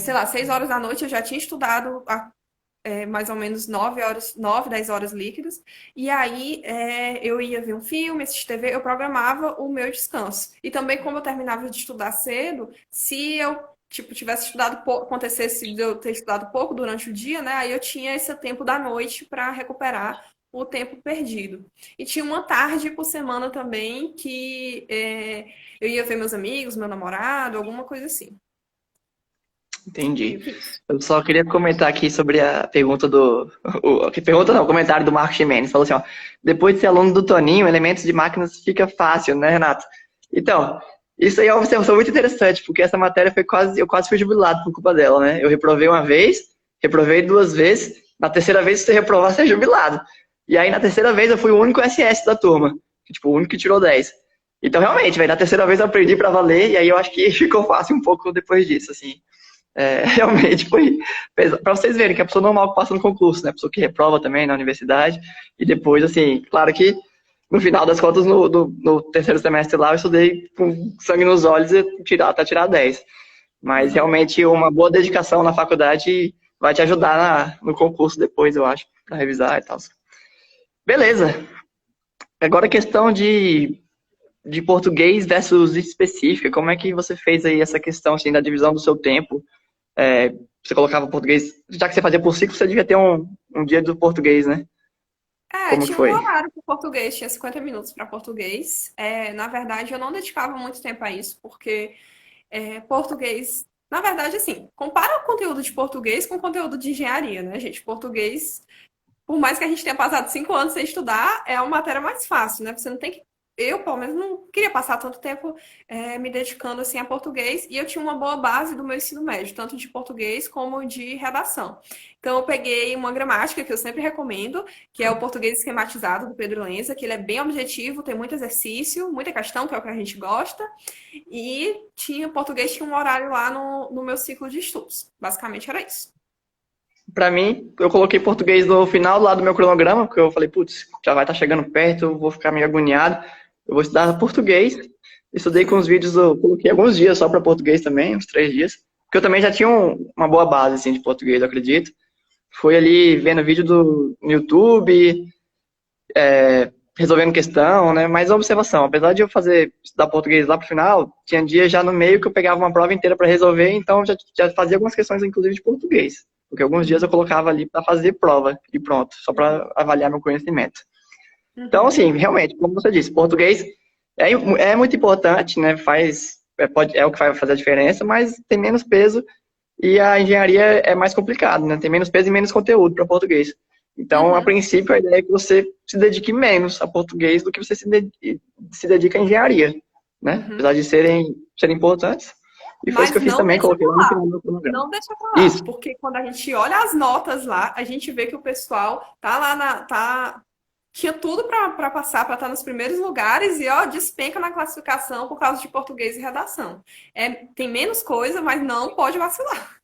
Speaker 2: Sei lá, 6 horas da noite eu já tinha estudado mais ou menos 9 horas, 9, 10 horas líquidas. E aí eu ia ver um filme, assistir TV, eu programava o meu descanso. E também, como eu terminava de estudar cedo, se eu tipo, tivesse estudado pouco, acontecesse de eu ter estudado pouco durante o dia, né? Aí eu tinha esse tempo da noite para recuperar o tempo perdido. E tinha uma tarde por semana também que eu ia ver meus amigos, meu namorado, alguma coisa assim.
Speaker 1: Entendi.
Speaker 2: Meio que isso.
Speaker 1: Eu só queria comentar aqui sobre a pergunta do. Que pergunta não, o comentário do Marco Ximenes. Falou assim, ó. Depois de ser aluno do Toninho, elementos de máquinas fica fácil, né, Renato? Então, isso aí é uma observação muito interessante, porque essa matéria foi quase. Eu quase fui jubilado por culpa dela, né? Eu reprovei uma vez, reprovei duas vezes. Na terceira vez, se você reprovar, você é jubilado. E aí, na terceira vez, eu fui o único SS da turma. Tipo, o único que tirou 10. Então, realmente, velho, na terceira vez eu aprendi pra valer, e aí eu acho que ficou fácil um pouco depois disso, assim. Realmente foi pesado. Para vocês verem que é a pessoa normal que passa no concurso, né? A pessoa que reprova também na universidade. E depois, assim, claro que no final das contas, no terceiro semestre lá, eu estudei com sangue nos olhos e até tirar 10. Mas
Speaker 2: Uhum.
Speaker 1: realmente uma boa dedicação na faculdade vai te ajudar no concurso depois, eu acho, para revisar e tal. Beleza. Agora a questão de português versus específica. Como é que você fez aí essa questão assim, da divisão do seu tempo? Você colocava português, já que você fazia por ciclo, você devia ter um dia do português, né? Como que
Speaker 2: Tinha um
Speaker 1: foi?
Speaker 2: horário para português, tinha 50 minutos para português. Na verdade, eu não dedicava muito tempo a isso, porque português, na verdade, assim, compara o conteúdo de português com o conteúdo de engenharia, né, gente? Português, por mais que a gente tenha passado 5 anos sem estudar, é uma matéria mais fácil, né? Você não tem que. Eu, pelo menos, não queria passar tanto tempo me dedicando assim a português, e eu tinha uma boa base do meu ensino médio, tanto de português como de redação. Então, eu peguei uma gramática que eu sempre recomendo, que é o português esquematizado do Pedro Lenza, que ele é bem objetivo, tem muito exercício, muita questão, que é o que a gente gosta, e português tinha um horário lá no meu ciclo de estudos. Basicamente era isso.
Speaker 1: Pra mim, eu coloquei português no final lá do meu cronograma, porque eu falei, putz, já vai estar chegando perto, eu vou ficar meio agoniado. Eu vou estudar português. Estudei com os vídeos, eu coloquei alguns dias só para português também, uns 3 dias. Porque eu também já tinha uma boa base assim, de português, eu acredito. Foi ali vendo vídeo no YouTube, resolvendo questão, né? Mas observação, apesar de eu estudar português lá pro final, tinha dia já no meio que eu pegava uma prova inteira para resolver, então já fazia algumas questões, inclusive, de português. Porque alguns dias eu colocava ali para fazer prova e pronto, só para avaliar meu conhecimento. Então,
Speaker 2: Uhum.
Speaker 1: assim, realmente, como você disse, português é muito importante, né? É o que vai fazer a diferença, mas tem menos peso e a engenharia é mais complicado, né? Tem menos peso e menos conteúdo para português. Então, a
Speaker 2: Uhum.
Speaker 1: princípio, a ideia é que você se dedique menos a português do que você se dedica à engenharia, né?
Speaker 2: Uhum.
Speaker 1: Apesar de serem importantes. E foi isso que
Speaker 2: Mas
Speaker 1: eu fiz
Speaker 2: não
Speaker 1: também,
Speaker 2: deixa
Speaker 1: coloquei
Speaker 2: pra
Speaker 1: lá no
Speaker 2: lá.
Speaker 1: final do meu cronograma.
Speaker 2: Não deixa pra lá.
Speaker 1: Isso.
Speaker 2: Porque quando a gente olha as notas lá, a gente vê que o pessoal tá lá tinha tudo para passar, para estar nos primeiros lugares e ó, despenca na classificação por causa de português e redação. Tem menos coisa, mas não pode vacilar.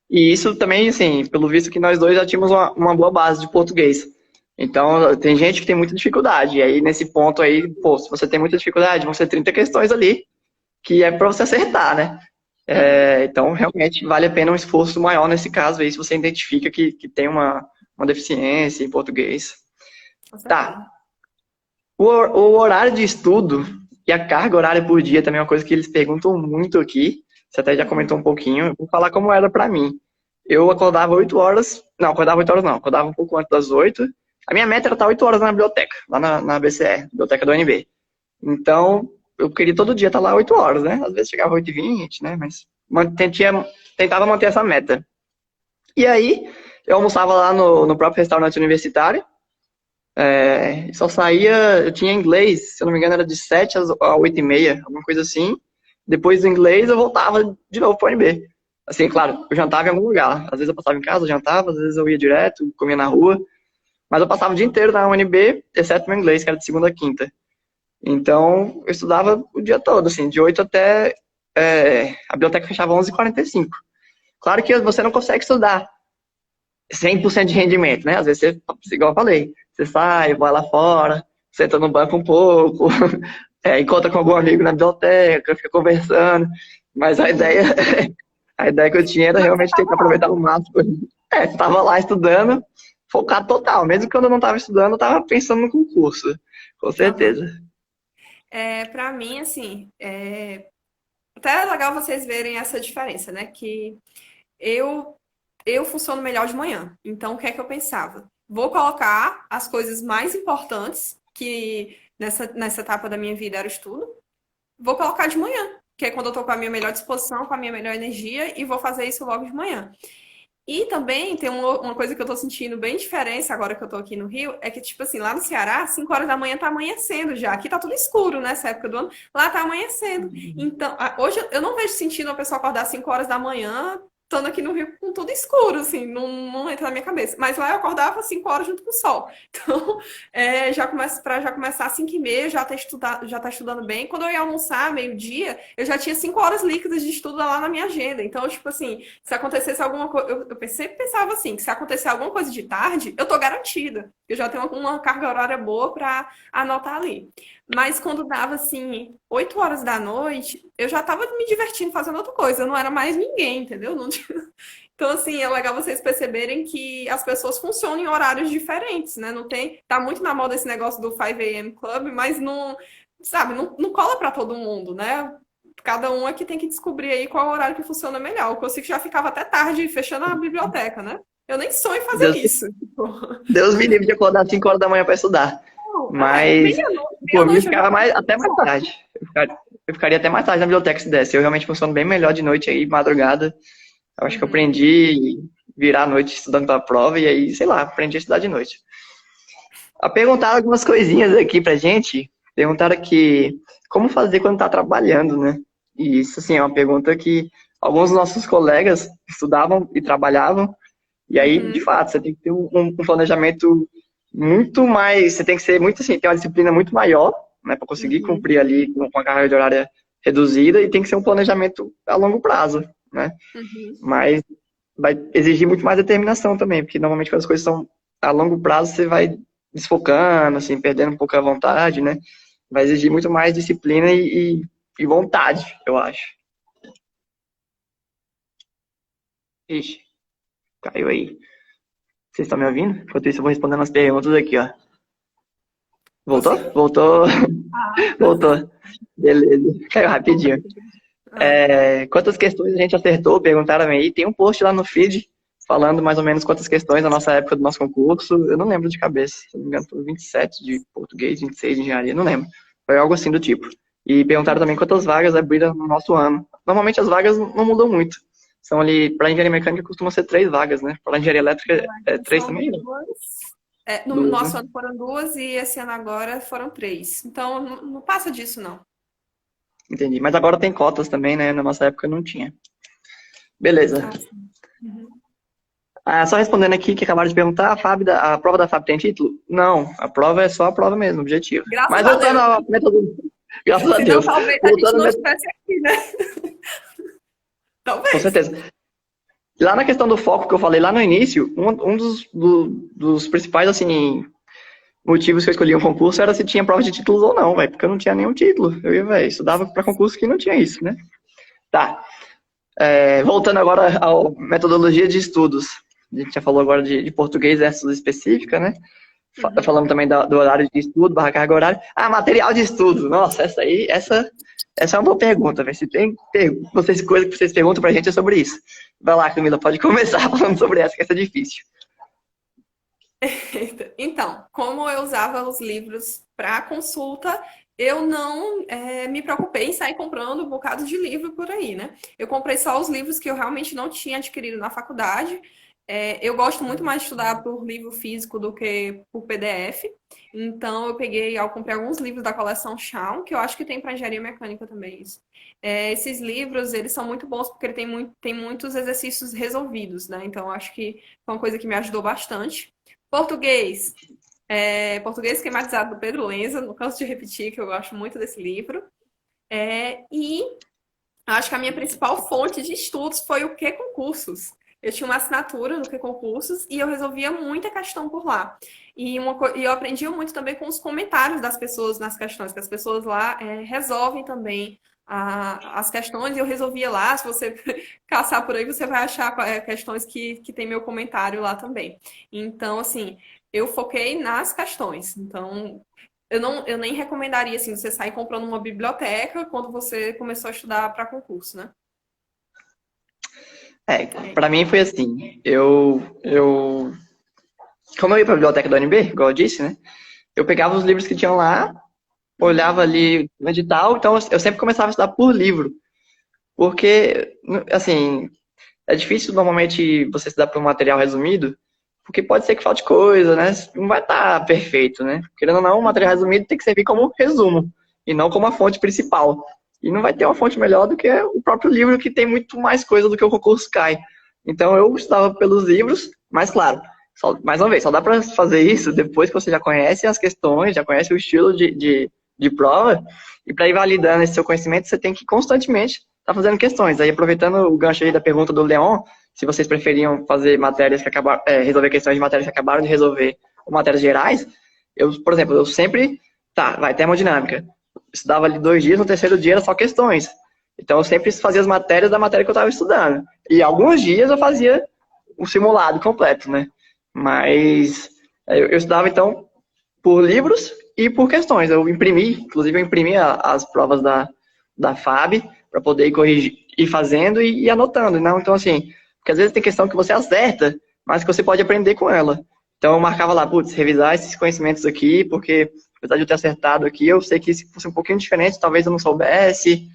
Speaker 1: E isso também, assim, pelo visto que nós dois já tínhamos uma boa base de português. Então, tem gente que tem muita dificuldade. E aí, nesse ponto aí, pô, se você tem muita dificuldade, vão ser 30 questões ali, que é para você acertar, né?
Speaker 2: Uhum.
Speaker 1: Então, realmente, vale a pena um esforço maior nesse caso aí, se você identifica que tem uma deficiência em português.
Speaker 2: Com certeza.
Speaker 1: Tá. O horário de estudo e a carga horária por dia também é uma coisa que eles perguntam muito aqui. Você até já comentou um
Speaker 2: Uhum.
Speaker 1: pouquinho. Eu vou falar como era para mim. Eu acordava 8 horas. Não, acordava 8 horas não. Acordava um pouco antes das 8. A minha meta era estar 8 horas na biblioteca, lá na BCE, biblioteca do UNB. Então, eu queria todo dia estar lá 8 horas, né? Às vezes chegava 8h20, né? Mas tentava manter essa meta. E aí, eu almoçava lá no próprio restaurante universitário. Só saía, eu tinha inglês, se eu não me engano, era de 7 a 8h30, alguma coisa assim. Depois do inglês, eu voltava de novo para o UNB. Assim, claro, eu jantava em algum lugar. Às vezes eu passava em casa, jantava, às vezes eu ia direto, comia na rua. Mas eu passava o dia inteiro na UNB, exceto meu inglês, que era de segunda a quinta. Então, eu estudava o dia todo, assim, de 8 até... a biblioteca fechava 11h45. Claro que você não consegue estudar 100% de rendimento, né? Às vezes, você, igual eu falei, você sai, vai lá fora, senta no banco um pouco, encontra com algum amigo na biblioteca, fica conversando. Mas a ideia, a ideia que eu tinha era
Speaker 2: Mas você
Speaker 1: realmente tentar
Speaker 2: estava lá,
Speaker 1: aproveitar
Speaker 2: né?
Speaker 1: o máximo. Estava lá estudando, focado total. Mesmo quando eu não estava estudando, eu estava pensando no concurso, com
Speaker 2: Aham.
Speaker 1: certeza.
Speaker 2: Para mim, assim, até é legal vocês verem essa diferença, né? Que eu eu funciono melhor de manhã. Então, o que é que eu pensava? Vou colocar as coisas mais importantes, que nessa etapa da minha vida era o estudo, vou colocar de manhã, que é quando eu tô com a minha melhor disposição, com a minha melhor energia, e vou fazer isso logo de manhã. E também tem uma coisa que eu tô sentindo bem diferença agora que eu tô aqui no Rio, é que, tipo assim, lá no Ceará, 5 horas da manhã tá amanhecendo já. Aqui tá tudo escuro nessa época do ano, lá tá amanhecendo. Então, hoje eu não vejo sentido uma pessoa acordar 5 horas da manhã, estando aqui no Rio com tudo escuro, assim, não entra na minha cabeça. Mas lá eu acordava 5 horas junto com o sol. Então, já começar às 5h30, já tá estudando bem. Quando eu ia almoçar, meio-dia, eu já tinha 5 horas líquidas de estudo lá na minha agenda. Então, tipo assim, se acontecesse alguma coisa, sempre pensava assim, que se acontecer alguma coisa de tarde, eu tô garantida. Eu já tenho uma carga horária boa para anotar ali. Mas quando dava assim, 8 horas da noite, eu já tava me divertindo fazendo outra coisa. Eu não era mais ninguém, entendeu? Não tinha... Então, assim, é legal vocês perceberem que as pessoas funcionam em horários diferentes, né? Não tem. Tá muito na moda esse negócio do 5 a.m. Club, mas não, sabe, não cola para todo mundo, né? Cada um aqui tem que descobrir aí qual é o horário que funciona melhor. O Consigo já ficava até tarde fechando a biblioteca, né? Eu nem sonho em fazer
Speaker 1: Deus,
Speaker 2: isso.
Speaker 1: Deus me livre de acordar às 5 horas da manhã para estudar. Mas, por mim, eu
Speaker 2: Meia-noite eu já
Speaker 1: ficava
Speaker 2: tava
Speaker 1: até mais tarde. Eu ficaria até mais tarde na biblioteca se desse. Eu realmente funciono bem melhor de noite aí, madrugada. Eu acho que eu
Speaker 2: Uhum.
Speaker 1: aprendi virar a noite estudando para a prova e aí, sei lá, aprendi a estudar de noite. Perguntaram algumas coisinhas aqui pra gente. Perguntaram que como fazer quando tá trabalhando, né? E isso, assim, é uma pergunta que alguns dos nossos colegas estudavam e trabalhavam. E aí, de
Speaker 2: Uhum.
Speaker 1: fato, você tem que ter um planejamento muito mais. Você tem que ser muito, assim, ter uma disciplina muito maior, né, para conseguir
Speaker 2: Uhum.
Speaker 1: cumprir ali com a carga de horária reduzida e tem que ser um planejamento a longo prazo, né?
Speaker 2: Uhum.
Speaker 1: Mas vai exigir muito mais determinação também, porque normalmente quando as coisas são a longo prazo, você vai desfocando, assim, perdendo um pouco a vontade, né? Vai exigir muito mais disciplina e vontade, eu acho. Ixi, caiu aí. Vocês estão me ouvindo? Enquanto isso, eu vou respondendo as perguntas aqui, ó. Voltou?
Speaker 2: Consegui.
Speaker 1: Voltou,
Speaker 2: Ah,
Speaker 1: voltou. Beleza. Caiu
Speaker 2: voltei.
Speaker 1: rapidinho.
Speaker 2: Ah,
Speaker 1: Quantas questões a gente acertou? Perguntaram aí. Tem um post lá no feed falando mais ou menos quantas questões da nossa época do nosso concurso. Eu não lembro de cabeça. Se não me engano, foi 27 de português, 26 de engenharia. Não lembro. Foi algo assim do tipo. E perguntaram também quantas vagas abriram no nosso ano. Normalmente as vagas não mudam muito. São ali, para engenharia mecânica costuma ser 3 vagas, né? Para engenharia elétrica é 3
Speaker 2: são
Speaker 1: também?
Speaker 2: duas. No
Speaker 1: 2, né?
Speaker 2: nosso ano foram duas e esse ano agora foram três. Então, não passa disso, não.
Speaker 1: Entendi. Mas agora tem cotas também, né? Na nossa época não tinha. Beleza.
Speaker 2: Ah, sim. Uhum.
Speaker 1: Só respondendo aqui que acabaram de perguntar, a prova da FAB tem título? Não, a prova é só a prova mesmo, objetivo.
Speaker 2: Graças
Speaker 1: Mas
Speaker 2: a
Speaker 1: voltando
Speaker 2: Deus.
Speaker 1: à metodologia, graças a
Speaker 2: Senão,
Speaker 1: Deus.
Speaker 2: talvez a gente
Speaker 1: Voltando à
Speaker 2: não
Speaker 1: met-
Speaker 2: estivesse aqui, né?
Speaker 1: Com
Speaker 2: Talvez.
Speaker 1: certeza. Lá na questão do foco que eu falei lá no início, um dos principais, assim, motivos que eu escolhi um concurso era se tinha prova de títulos ou não, velho, porque eu não tinha nenhum título. Eu ia, velho, estudava para concurso que não tinha isso, né? Tá. Voltando agora à metodologia de estudos. A gente já falou agora de português versus específica, né?
Speaker 2: Uhum.
Speaker 1: Falamos também do horário de estudo, barra carga horária. Material de estudo. Nossa, essa é uma boa pergunta, velho. Se tem coisa que vocês perguntam pra gente é sobre isso. Vai lá, Camila, pode começar falando sobre essa, que essa é difícil.
Speaker 2: Então, como eu usava os livros para consulta, eu não me preocupei em sair comprando um bocado de livro por aí, né? Eu comprei só os livros que eu realmente não tinha adquirido na faculdade. Eu gosto muito mais de estudar por livro físico do que por PDF. Então, eu comprei alguns livros da coleção Shawn, que eu acho que tem para engenharia mecânica também isso. Esses livros, eles são muito bons porque ele tem muitos exercícios resolvidos, né? Então, eu acho que foi uma coisa que me ajudou bastante. Português. Português Esquematizado do Pedro Lenza, não canso de repetir que eu gosto muito desse livro. E acho que a minha principal fonte de estudos foi o que concursos. Eu tinha uma assinatura no que concursos e eu resolvia muita questão por lá. E eu aprendi muito também com os comentários das pessoas nas questões, que as pessoas lá resolvem também as questões e eu resolvia lá. Se você caçar por aí, você vai achar questões que tem meu comentário lá também. Então, assim, eu foquei nas questões. Então, eu nem recomendaria assim, você sair comprando uma biblioteca quando você começou a estudar para concurso, né?
Speaker 1: Pra mim foi assim, como eu ia pra biblioteca da UNB, igual eu disse, né? Eu pegava os livros que tinham lá, olhava ali no edital, então eu sempre começava a estudar por livro. Porque, assim, é difícil normalmente você estudar por um material resumido, porque pode ser que falte coisa, né? Não vai estar perfeito, né? Querendo ou não, o material resumido tem que servir como resumo, e não como a fonte principal. E não vai ter uma fonte melhor do que o próprio livro, que tem muito mais coisa do que o concurso cai. Então eu estudava pelos livros, mas claro, mais uma vez, só dá para fazer isso depois que você já conhece as questões, já conhece o estilo de prova, e para ir validando esse seu conhecimento, você tem que constantemente estar fazendo questões. Aí, aproveitando o gancho aí da pergunta do Leon, se vocês preferiam fazer matérias que acabaram, resolver questões de matérias que acabaram de resolver, ou matérias gerais, por exemplo, eu sempre, vai termodinâmica. Estudava ali 2 dias, no terceiro dia era só questões. Então eu sempre fazia as matérias da matéria que eu estava estudando. E alguns dias eu fazia o simulado completo, né? Mas eu estudava, então, por livros e por questões. Inclusive eu imprimi as provas da FAB para poder ir corrigir, ir fazendo e ir anotando. Não? Então, assim, porque às vezes tem questão que você acerta, mas que você pode aprender com ela. Então eu marcava lá, revisar esses conhecimentos aqui, porque apesar de eu ter acertado aqui, eu sei que se fosse um pouquinho diferente, talvez eu não soubesse.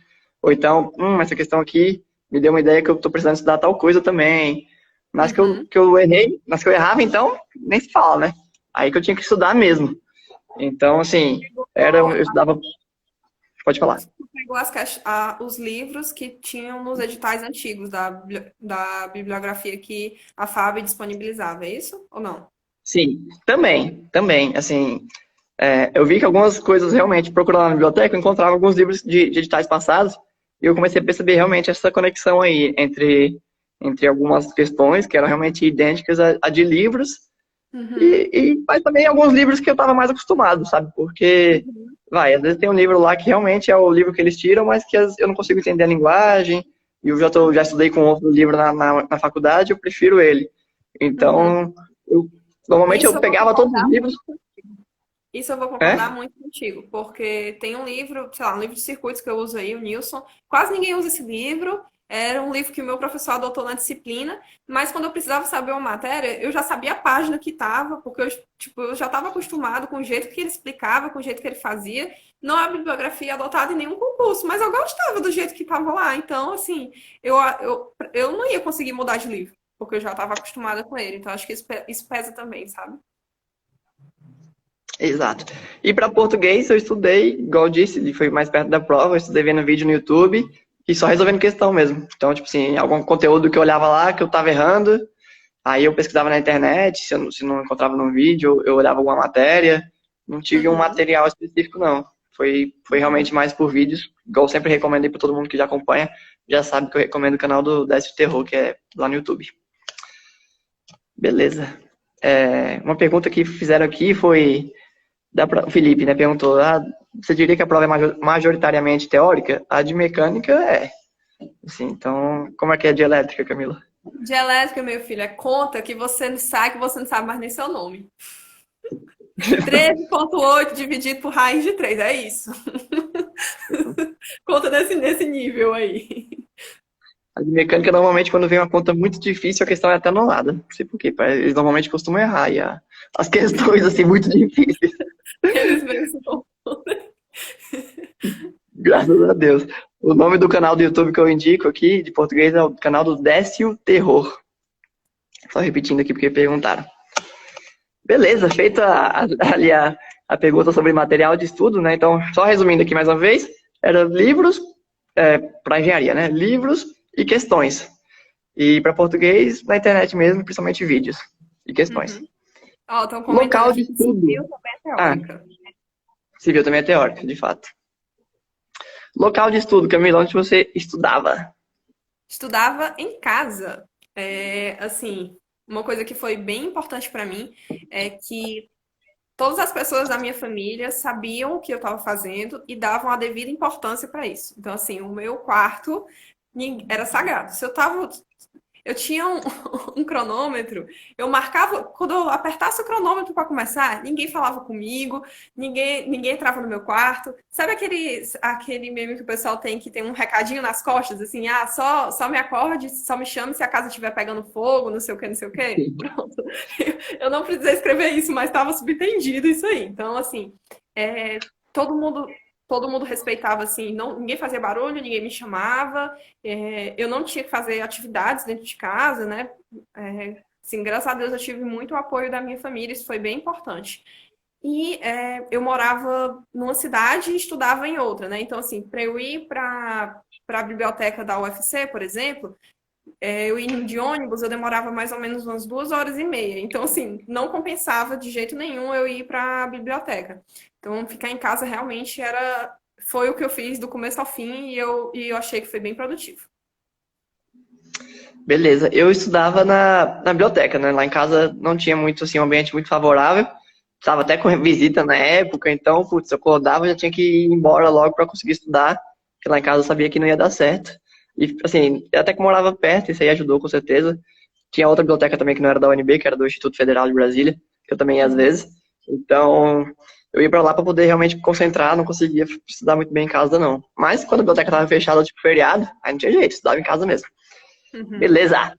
Speaker 1: Ou então, essa questão aqui me deu uma ideia que eu estou precisando estudar tal coisa também. Mas que eu errei, mas que eu errava, então, nem se fala, né? Aí que eu tinha que estudar mesmo. Então, assim, eu estudava... Pode falar.
Speaker 2: Você pegou os livros que tinham nos editais antigos da bibliografia que a FAB disponibilizava, é isso ou não?
Speaker 1: Sim, também. Assim, eu vi que algumas coisas realmente, procurando na biblioteca, eu encontrava alguns livros de editais passados e eu comecei a perceber realmente essa conexão aí entre algumas questões que eram realmente idênticas a de livros mas também alguns livros que eu estava mais acostumado, sabe? Porque, às vezes tem um livro lá que realmente é o livro que eles tiram, mas que eu não consigo entender a linguagem e eu já estudei com outro livro na faculdade, eu prefiro ele. Então, normalmente eu pegava todos os livros...
Speaker 2: Isso eu vou concordar muito contigo, porque tem um livro, sei lá, um livro de circuitos que eu uso aí, o Nilson. Quase ninguém usa esse livro. Era um livro que o meu professor adotou na disciplina, mas quando eu precisava saber uma matéria, eu já sabia a página que estava, porque eu já estava acostumado com o jeito que ele explicava, com o jeito que ele fazia. Não é a bibliografia adotada em nenhum concurso, mas eu gostava do jeito que estava lá. Então, assim, eu não ia conseguir mudar de livro, porque eu já estava acostumada com ele. Então, acho que isso pesa também, sabe?
Speaker 1: Exato. E para português eu estudei, igual eu disse, foi mais perto da prova, eu estudei vendo vídeo no YouTube e só resolvendo questão mesmo. Então, tipo assim, algum conteúdo que eu olhava lá que eu tava errando, aí eu pesquisava na internet, se não encontrava no vídeo, eu olhava alguma matéria, não tive um material específico não. Foi realmente mais por vídeos, igual eu sempre recomendei para todo mundo que já acompanha, já sabe que eu recomendo o canal do Décio Terror, que é lá no YouTube. Beleza. Uma pergunta que fizeram aqui foi... O Felipe, né, perguntou, você diria que a prova é majoritariamente teórica? A de mecânica é. Assim, então, como é que é de elétrica, Camila?
Speaker 2: De elétrica, meu filho, é conta que você não sabe mais nem seu nome. 13,8 dividido por raiz de 3, é isso. Conta nesse nível aí.
Speaker 1: A de mecânica, normalmente, quando vem uma conta muito difícil, a questão é até anulada. Não sei por quê, eles normalmente costumam errar as questões, assim, muito difíceis.
Speaker 2: Eles mesmos se confundem.
Speaker 1: Graças a Deus. O nome do canal do YouTube que eu indico aqui, de português, é o canal do Décio Terror. Só repetindo aqui porque perguntaram. Beleza, feita ali a pergunta sobre material de estudo, né? Então, só resumindo aqui mais uma vez, era livros para engenharia, né? Livros e questões. E para português, na internet mesmo, principalmente vídeos e questões.
Speaker 2: Uhum. Ó, estão comentando
Speaker 1: Local de
Speaker 2: aqui que
Speaker 1: estudo.
Speaker 2: civil também é
Speaker 1: Ah,
Speaker 2: teórica.
Speaker 1: civil também é teórico, de fato. Local de estudo, Camila, onde você estudava?
Speaker 2: Estudava em casa. Assim, uma coisa que foi bem importante para mim é que todas as pessoas da minha família sabiam o que eu estava fazendo e davam a devida importância para isso. Então, assim, o meu quarto era sagrado. Se eu tava eu tinha um cronômetro, eu marcava, quando eu apertasse o cronômetro para começar, ninguém falava comigo, ninguém entrava no meu quarto. Sabe aquele meme que o pessoal tem que tem um recadinho nas costas, assim, só me acorde, só me chame se a casa estiver pegando fogo, não sei o que, não sei o que. Pronto. Eu não precisei escrever isso, mas estava subentendido isso aí. Então, assim, é, todo mundo. Todo mundo respeitava, assim, ninguém fazia barulho, ninguém me chamava, eu não tinha que fazer atividades dentro de casa, né? Assim, graças a Deus eu tive muito apoio da minha família, isso foi bem importante. E eu morava numa cidade e estudava em outra, né? Então, assim, para eu ir para a biblioteca da UFC, por exemplo, eu indo de ônibus, eu demorava mais ou menos umas 2 horas e meia. Então, assim, não compensava de jeito nenhum eu ir para a biblioteca. Então, ficar em casa realmente foi o que eu fiz do começo ao fim e eu achei que foi bem produtivo.
Speaker 1: Beleza, eu estudava na biblioteca, né? Lá em casa não tinha muito, assim, um ambiente muito favorável. Estava até com visita na época, então, putz, eu acordava e já tinha que ir embora logo para conseguir estudar, porque lá em casa eu sabia que não ia dar certo. E, assim, eu até que morava perto, isso aí ajudou com certeza. Tinha outra biblioteca também que não era da UNB, que era do Instituto Federal de Brasília, que eu também ia às vezes. Então, eu ia para lá para poder realmente me concentrar, não conseguia estudar muito bem em casa, não. Mas quando a biblioteca estava fechada, tipo feriado, aí não tinha jeito, estudava em casa mesmo.
Speaker 2: Uhum.
Speaker 1: Beleza.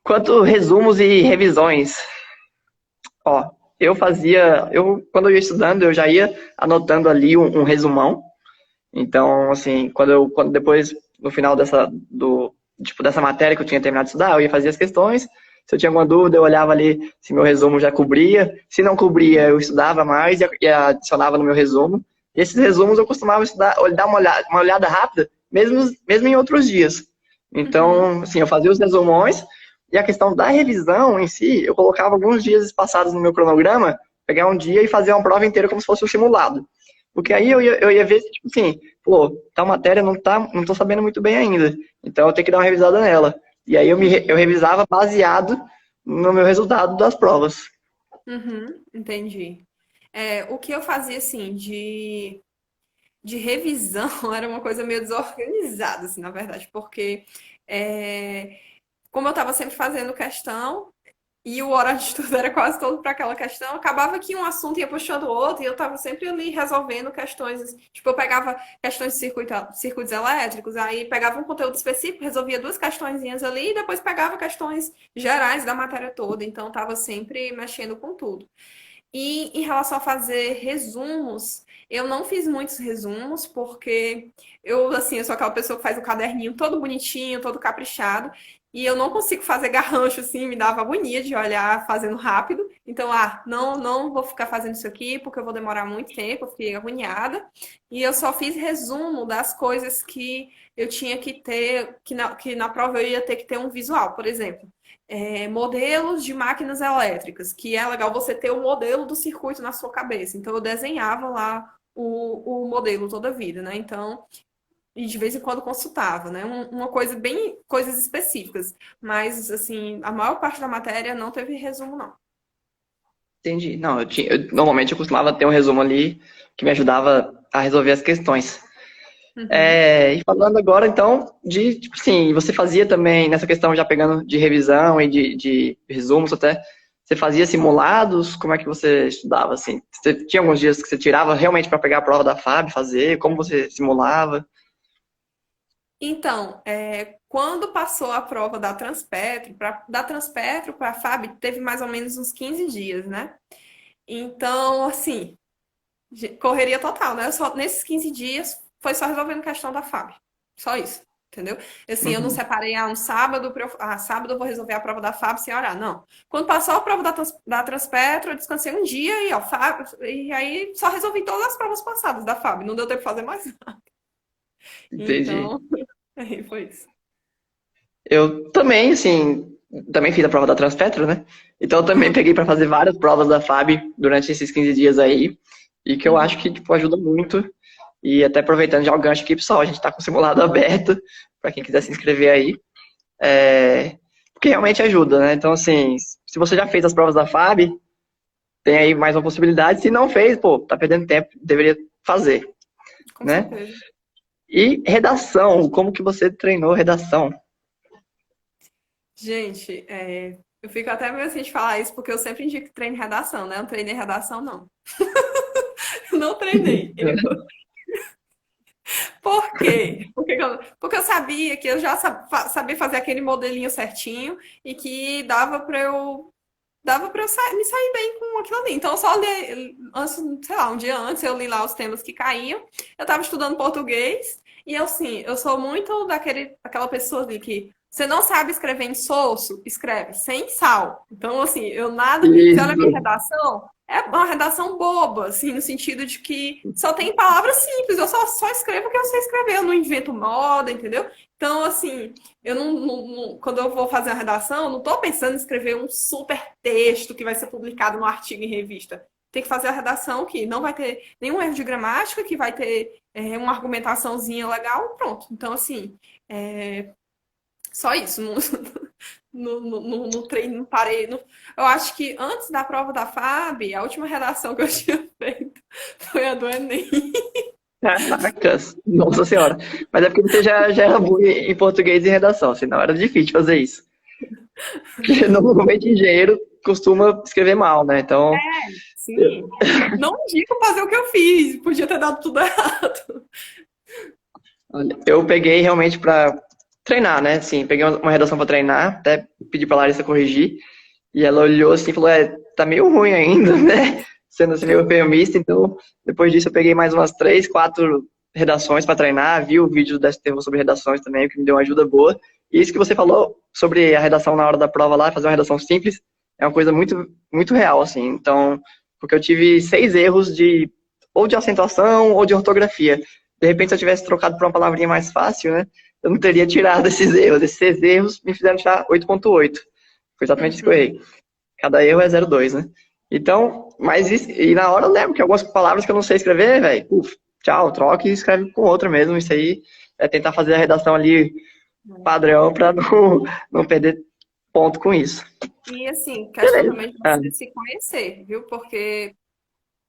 Speaker 1: Quanto resumos e revisões? Ó, quando eu ia estudando, eu já ia anotando ali um resumão. Então, assim, quando depois, no final dessa matéria que eu tinha terminado de estudar, eu ia fazer as questões. Se eu tinha alguma dúvida, eu olhava ali se meu resumo já cobria. Se não cobria, eu estudava mais e adicionava no meu resumo. E esses resumos eu costumava estudar, dar uma olhada rápida, mesmo em outros dias.
Speaker 2: Uhum.
Speaker 1: Então, assim, eu fazia os resumões e a questão da revisão em si, eu colocava alguns dias espaçados no meu cronograma, pegar um dia e fazer uma prova inteira como se fosse um simulado. Porque aí eu ia ver, tipo assim, pô, tal matéria não tô sabendo muito bem ainda. Então eu tenho que dar uma revisada nela. E aí eu revisava baseado no meu resultado das provas.
Speaker 2: Uhum. Entendi. O que eu fazia, assim, de revisão era uma coisa meio desorganizada, assim, na verdade, porque é, como eu estava sempre fazendo questão e o horário de estudo era quase todo para aquela questão, acabava que um assunto ia puxando o outro e eu estava sempre ali resolvendo questões. Tipo, eu pegava questões de circuitos elétricos, aí pegava um conteúdo específico, resolvia duas questõezinhas ali e depois pegava questões gerais da matéria toda. Então, estava sempre mexendo com tudo. E em relação a fazer resumos, eu não fiz muitos resumos, porque eu sou aquela pessoa que faz o caderninho todo bonitinho, todo caprichado, e eu não consigo fazer garrancho, assim, me dava agonia de olhar fazendo rápido. Então, não vou ficar fazendo isso aqui, porque eu vou demorar muito tempo, eu fiquei agoniada. E eu só fiz resumo das coisas que eu tinha que ter, que na prova eu ia ter que ter um visual, por exemplo modelos de máquinas elétricas, que é legal você ter o modelo do circuito na sua cabeça. Então, eu desenhava lá o modelo toda a vida, né? Então, e de vez em quando consultava, né? Uma coisa bem, coisas específicas. Mas, assim, a maior parte da matéria não teve resumo, não.
Speaker 1: Entendi. Não, normalmente eu costumava ter um resumo ali que me ajudava a resolver as questões.
Speaker 2: Uhum.
Speaker 1: E falando agora, então, tipo assim, você fazia também, nessa questão já pegando de revisão e de resumos até, você fazia simulados? Como é que você estudava, assim? Você tinha alguns dias que você tirava realmente para pegar a prova da FAB, fazer? Como você simulava?
Speaker 2: Então, quando passou a prova da Transpetro, da Transpetro para a FAB, teve mais ou menos uns 15 dias, né? Então, assim, correria total, né? Nesses 15 dias foi só resolvendo questão da FAB. Só isso. Entendeu? Assim, eu não
Speaker 1: Uhum.
Speaker 2: separei um sábado, sábado eu vou resolver a prova da FAB sem orar, não. Quando passou a prova da Transpetro, eu descansei um dia e, ó, e aí só resolvi todas as provas passadas da FAB, não deu tempo de fazer mais nada.
Speaker 1: Entendi.
Speaker 2: Então, aí foi isso.
Speaker 1: Eu também, assim, também fiz a prova da Transpetro, né? Então eu também peguei para fazer várias provas da FAB durante esses 15 dias aí, e que eu acho
Speaker 2: Uhum.
Speaker 1: que, tipo, ajuda muito. E até aproveitando já o gancho aqui, pessoal, a gente está com o simulado aberto, para quem quiser se inscrever aí. Porque realmente ajuda, né? Então, assim, se você já fez as provas da FAB, tem aí mais uma possibilidade. Se não fez, pô, tá perdendo tempo, deveria fazer,
Speaker 2: Com
Speaker 1: né?
Speaker 2: certeza.
Speaker 1: E redação, como que você treinou redação?
Speaker 2: Gente, eu fico até meio assim de falar isso, porque eu sempre indico treino de redação, né? Eu não treinei redação, não. Eu não treinei. Por quê? Porque eu sabia que eu já sabia fazer aquele modelinho certinho e que dava para eu me sair bem com aquilo ali. Então, eu só li, antes, sei lá, um dia antes, eu li lá os temas que caíam. Eu estava estudando português e eu, sim, eu sou muito daquela pessoa ali que você não sabe escrever em insosso, escreve sem sal. Então, assim, eu nada. Você olha a minha
Speaker 1: Isso.
Speaker 2: redação, é uma redação boba, assim, no sentido de que só tem palavras simples. Eu só escrevo o que eu sei escrever, eu não invento moda, entendeu? Então, assim, eu quando eu vou fazer a redação, eu não estou pensando em escrever um super texto que vai ser publicado no artigo em revista. Tem que fazer a redação que não vai ter nenhum erro de gramática, que vai ter uma argumentaçãozinha legal, pronto. Então, assim, só isso. No treino, não parei. Eu acho que antes da prova da FAB, a última redação que eu tinha feito foi a do Enem.
Speaker 1: Caracas, nossa senhora. Mas é porque você já era boa em português e redação, senão era difícil fazer isso. Porque normalmente engenheiro costuma escrever mal, né? Então,
Speaker 2: Sim. Não digo fazer o que eu fiz, podia ter dado tudo errado.
Speaker 1: olha, eu peguei realmente pra treinar, né? Assim, peguei uma redação pra treinar, até pedi pra Larissa corrigir, e ela olhou assim e falou, tá meio ruim ainda, né? Sendo assim meio eufemista, então depois disso eu peguei mais umas 3, 4 redações pra treinar, vi o vídeo da STV sobre redações também, o que me deu uma ajuda boa. E isso que você falou sobre a redação na hora da prova lá, fazer uma redação simples, é uma coisa muito, muito real, assim. Então, porque eu tive 6 erros ou de acentuação ou de ortografia. De repente, se eu tivesse trocado por uma palavrinha mais fácil, né? Eu não teria tirado esses erros. Esses 6 erros me fizeram tirar 8,8. Foi exatamente isso que eu
Speaker 2: Uhum.
Speaker 1: errei. Cada erro é 0,2, né? Então, mas e na hora eu lembro que algumas palavras que eu não sei escrever, velho, tchau, troca e escreve com outra mesmo. Isso aí é tentar fazer a redação ali padrão para não perder ponto com isso.
Speaker 2: E assim, questão
Speaker 1: Beleza.
Speaker 2: também de
Speaker 1: Ah,
Speaker 2: você se conhecer, viu? Porque,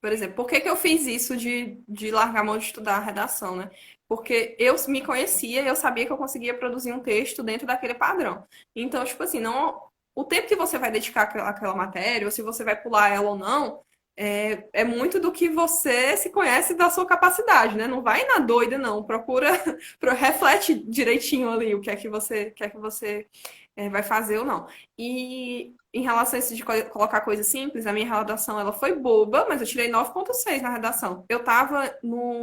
Speaker 2: por exemplo, por que que eu fiz isso de largar a mão de estudar a redação, né? Porque eu me conhecia e eu sabia que eu conseguia produzir um texto dentro daquele padrão. Então, tipo assim, não, o tempo que você vai dedicar àquela matéria, ou se você vai pular ela ou não, é muito do que você se conhece da sua capacidade, né? Não vai na doida, não. Procura, reflete direitinho ali o que é que você vai fazer ou não. E em relação a isso de colocar coisa simples, a minha redação ela foi boba, mas eu tirei 9,6 na redação. Eu estava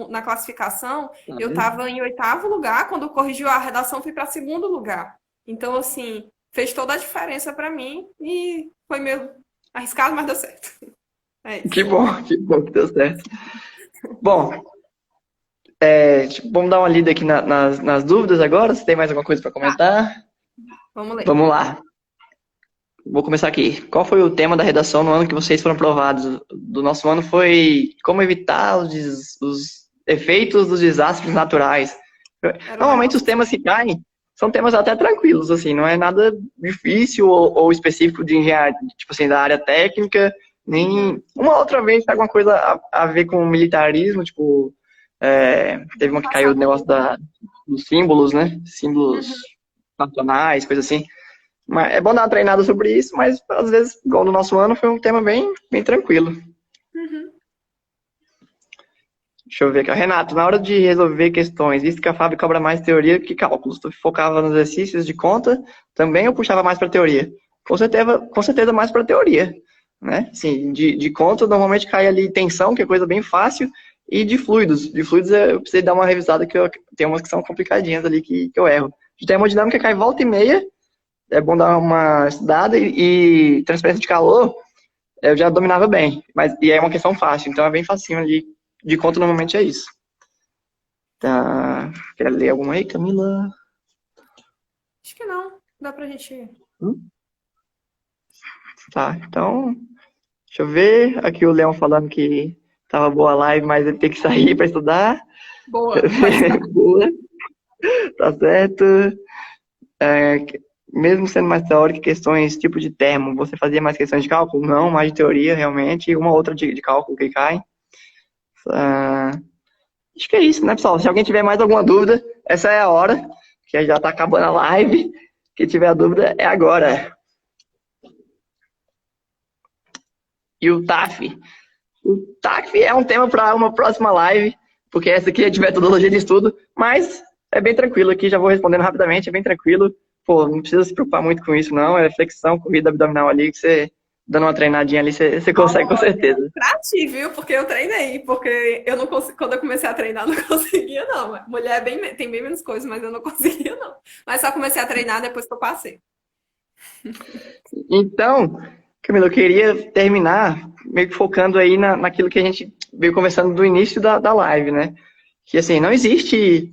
Speaker 2: na classificação,
Speaker 1: tá
Speaker 2: eu
Speaker 1: vendo?
Speaker 2: estava em oitavo lugar, quando corrigiu a redação fui para segundo lugar. Então, assim, fez toda a diferença para mim e foi meio arriscado, mas deu certo. É isso.
Speaker 1: Que bom que deu certo. Bom, vamos dar uma lida aqui nas dúvidas agora. Se tem mais alguma coisa para
Speaker 2: Tá,
Speaker 1: comentar?
Speaker 2: vamos ler.
Speaker 1: Vamos lá. Vou começar aqui. Qual foi o tema da redação no ano que vocês foram aprovados? Do nosso ano foi como evitar os efeitos dos desastres naturais.
Speaker 2: Era um
Speaker 1: Normalmente os
Speaker 2: negócio.
Speaker 1: temas que caem são temas até tranquilos, assim, não é nada difícil ou específico de engenharia, tipo assim, da área técnica,
Speaker 2: Uhum.
Speaker 1: nem uma outra vez tem alguma coisa a ver com militarismo, tipo, teve uma que caiu do
Speaker 2: Passado.
Speaker 1: negócio dos símbolos, né? Símbolos
Speaker 2: Uhum.
Speaker 1: nacionais, coisa assim. Mas é bom dar uma treinada sobre isso, mas às vezes, igual no nosso ano, foi um tema bem, bem tranquilo.
Speaker 2: Uhum.
Speaker 1: Deixa eu ver aqui. Renato, na hora de resolver questões, visto que a Fábio cobra mais teoria que cálculos, tu focava nos exercícios de conta, também eu puxava mais para teoria? Com certeza mais para teoria, né? Sim, de conta normalmente cai ali tensão, que é coisa bem fácil, E de fluidos. De fluidos eu precisei dar uma revisada, que tem umas que são complicadinhas ali que eu erro. De termodinâmica cai volta e meia, é bom dar uma estudada, e transferência de calor eu já dominava bem, e é uma questão fácil, então é bem facinho ali, de conta normalmente é isso. Tá, quer ler alguma aí, Camila?
Speaker 2: Acho que não, dá pra gente...
Speaker 1: Tá, então, deixa eu ver, aqui o Leão falando que tava boa a live, mas ele tem que sair para estudar.
Speaker 2: Boa, pode estar.
Speaker 1: Boa, tá certo. Mesmo sendo mais teórico, questões tipo de termo, você fazia mais questões de cálculo? Não, mais de teoria, realmente, e uma outra de cálculo que cai. Acho que é isso, né, pessoal? Se alguém tiver mais alguma dúvida, essa é a hora, que já tá acabando a live. Quem tiver a dúvida, é agora. E o TAF? O TAF é um tema para uma próxima live, porque essa aqui é de metodologia de estudo, mas é bem tranquilo aqui, já vou respondendo rapidamente, é bem tranquilo. Pô, não precisa se preocupar muito com isso, não. É flexão, corrida abdominal ali, que você, dando uma treinadinha ali, você consegue com certeza.
Speaker 2: Pra ti, viu? Porque eu treinei, porque eu não consegui, quando eu comecei a treinar, não conseguia, não. Mulher tem bem menos coisas, mas eu não conseguia, não. Mas só comecei a treinar depois que eu passei.
Speaker 1: Então, Camila, eu queria terminar meio que focando aí naquilo que a gente veio conversando do início da live, né? Que, assim, não existe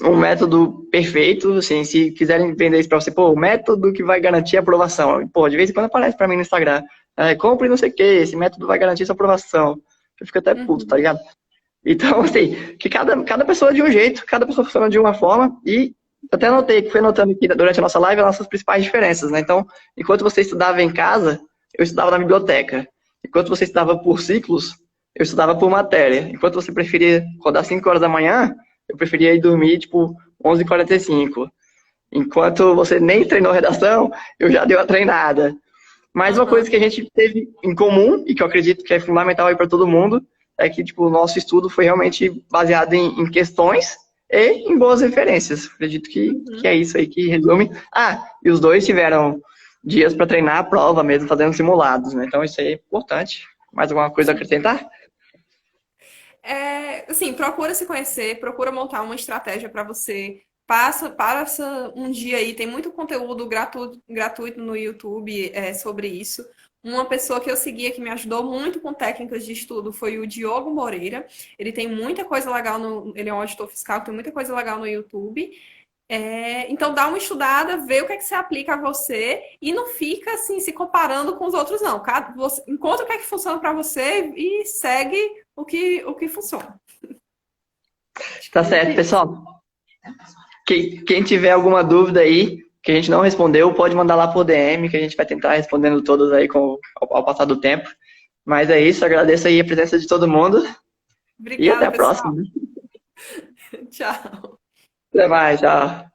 Speaker 1: um método perfeito, assim, se quiserem vender isso pra você, pô, o método que vai garantir a aprovação. Pô, de vez em quando aparece pra mim no Instagram, compre não sei o que, esse método vai garantir sua aprovação. Eu fico até puto, tá ligado? Então, assim, que cada pessoa é de um jeito, cada pessoa funciona de uma forma, e até anotei, que fui anotando aqui durante a nossa live as nossas principais diferenças, né? Então, enquanto você estudava em casa, eu estudava na biblioteca. Enquanto você estudava por ciclos, eu estudava por matéria. Enquanto você preferia acordar 5 horas da manhã, eu preferia ir dormir, tipo, 11h45. Enquanto você nem treinou redação, eu já dei uma treinada. Mas uma coisa que a gente teve em comum, e que eu acredito que é fundamental aí para todo mundo, é que, tipo, o nosso estudo foi realmente baseado em questões e em boas referências. Acredito que é isso aí que resume. E os dois tiveram dias para treinar a prova mesmo, fazendo simulados, né? Então isso aí é importante. Mais alguma coisa a acrescentar?
Speaker 2: Assim, procura se conhecer, procura montar uma estratégia para você. Passa um dia aí, tem muito conteúdo gratuito no YouTube sobre isso. Uma pessoa que eu seguia que me ajudou muito com técnicas de estudo foi o Diogo Moreira. Ele tem muita coisa legal ele é um auditor fiscal, tem muita coisa legal no YouTube. Então dá uma estudada, vê o que é que se aplica a você e não fica assim se comparando com os outros, não. Encontra o que é que funciona para você e segue o que funciona.
Speaker 1: Tá certo, pessoal. Quem tiver alguma dúvida aí, que a gente não respondeu, pode mandar lá por DM, que a gente vai tentar respondendo todas aí ao passar do tempo. Mas é isso, agradeço aí a presença de todo mundo.
Speaker 2: Obrigada,
Speaker 1: e até a
Speaker 2: pessoal.
Speaker 1: próxima.
Speaker 2: Tchau.
Speaker 1: Até mais, tchau.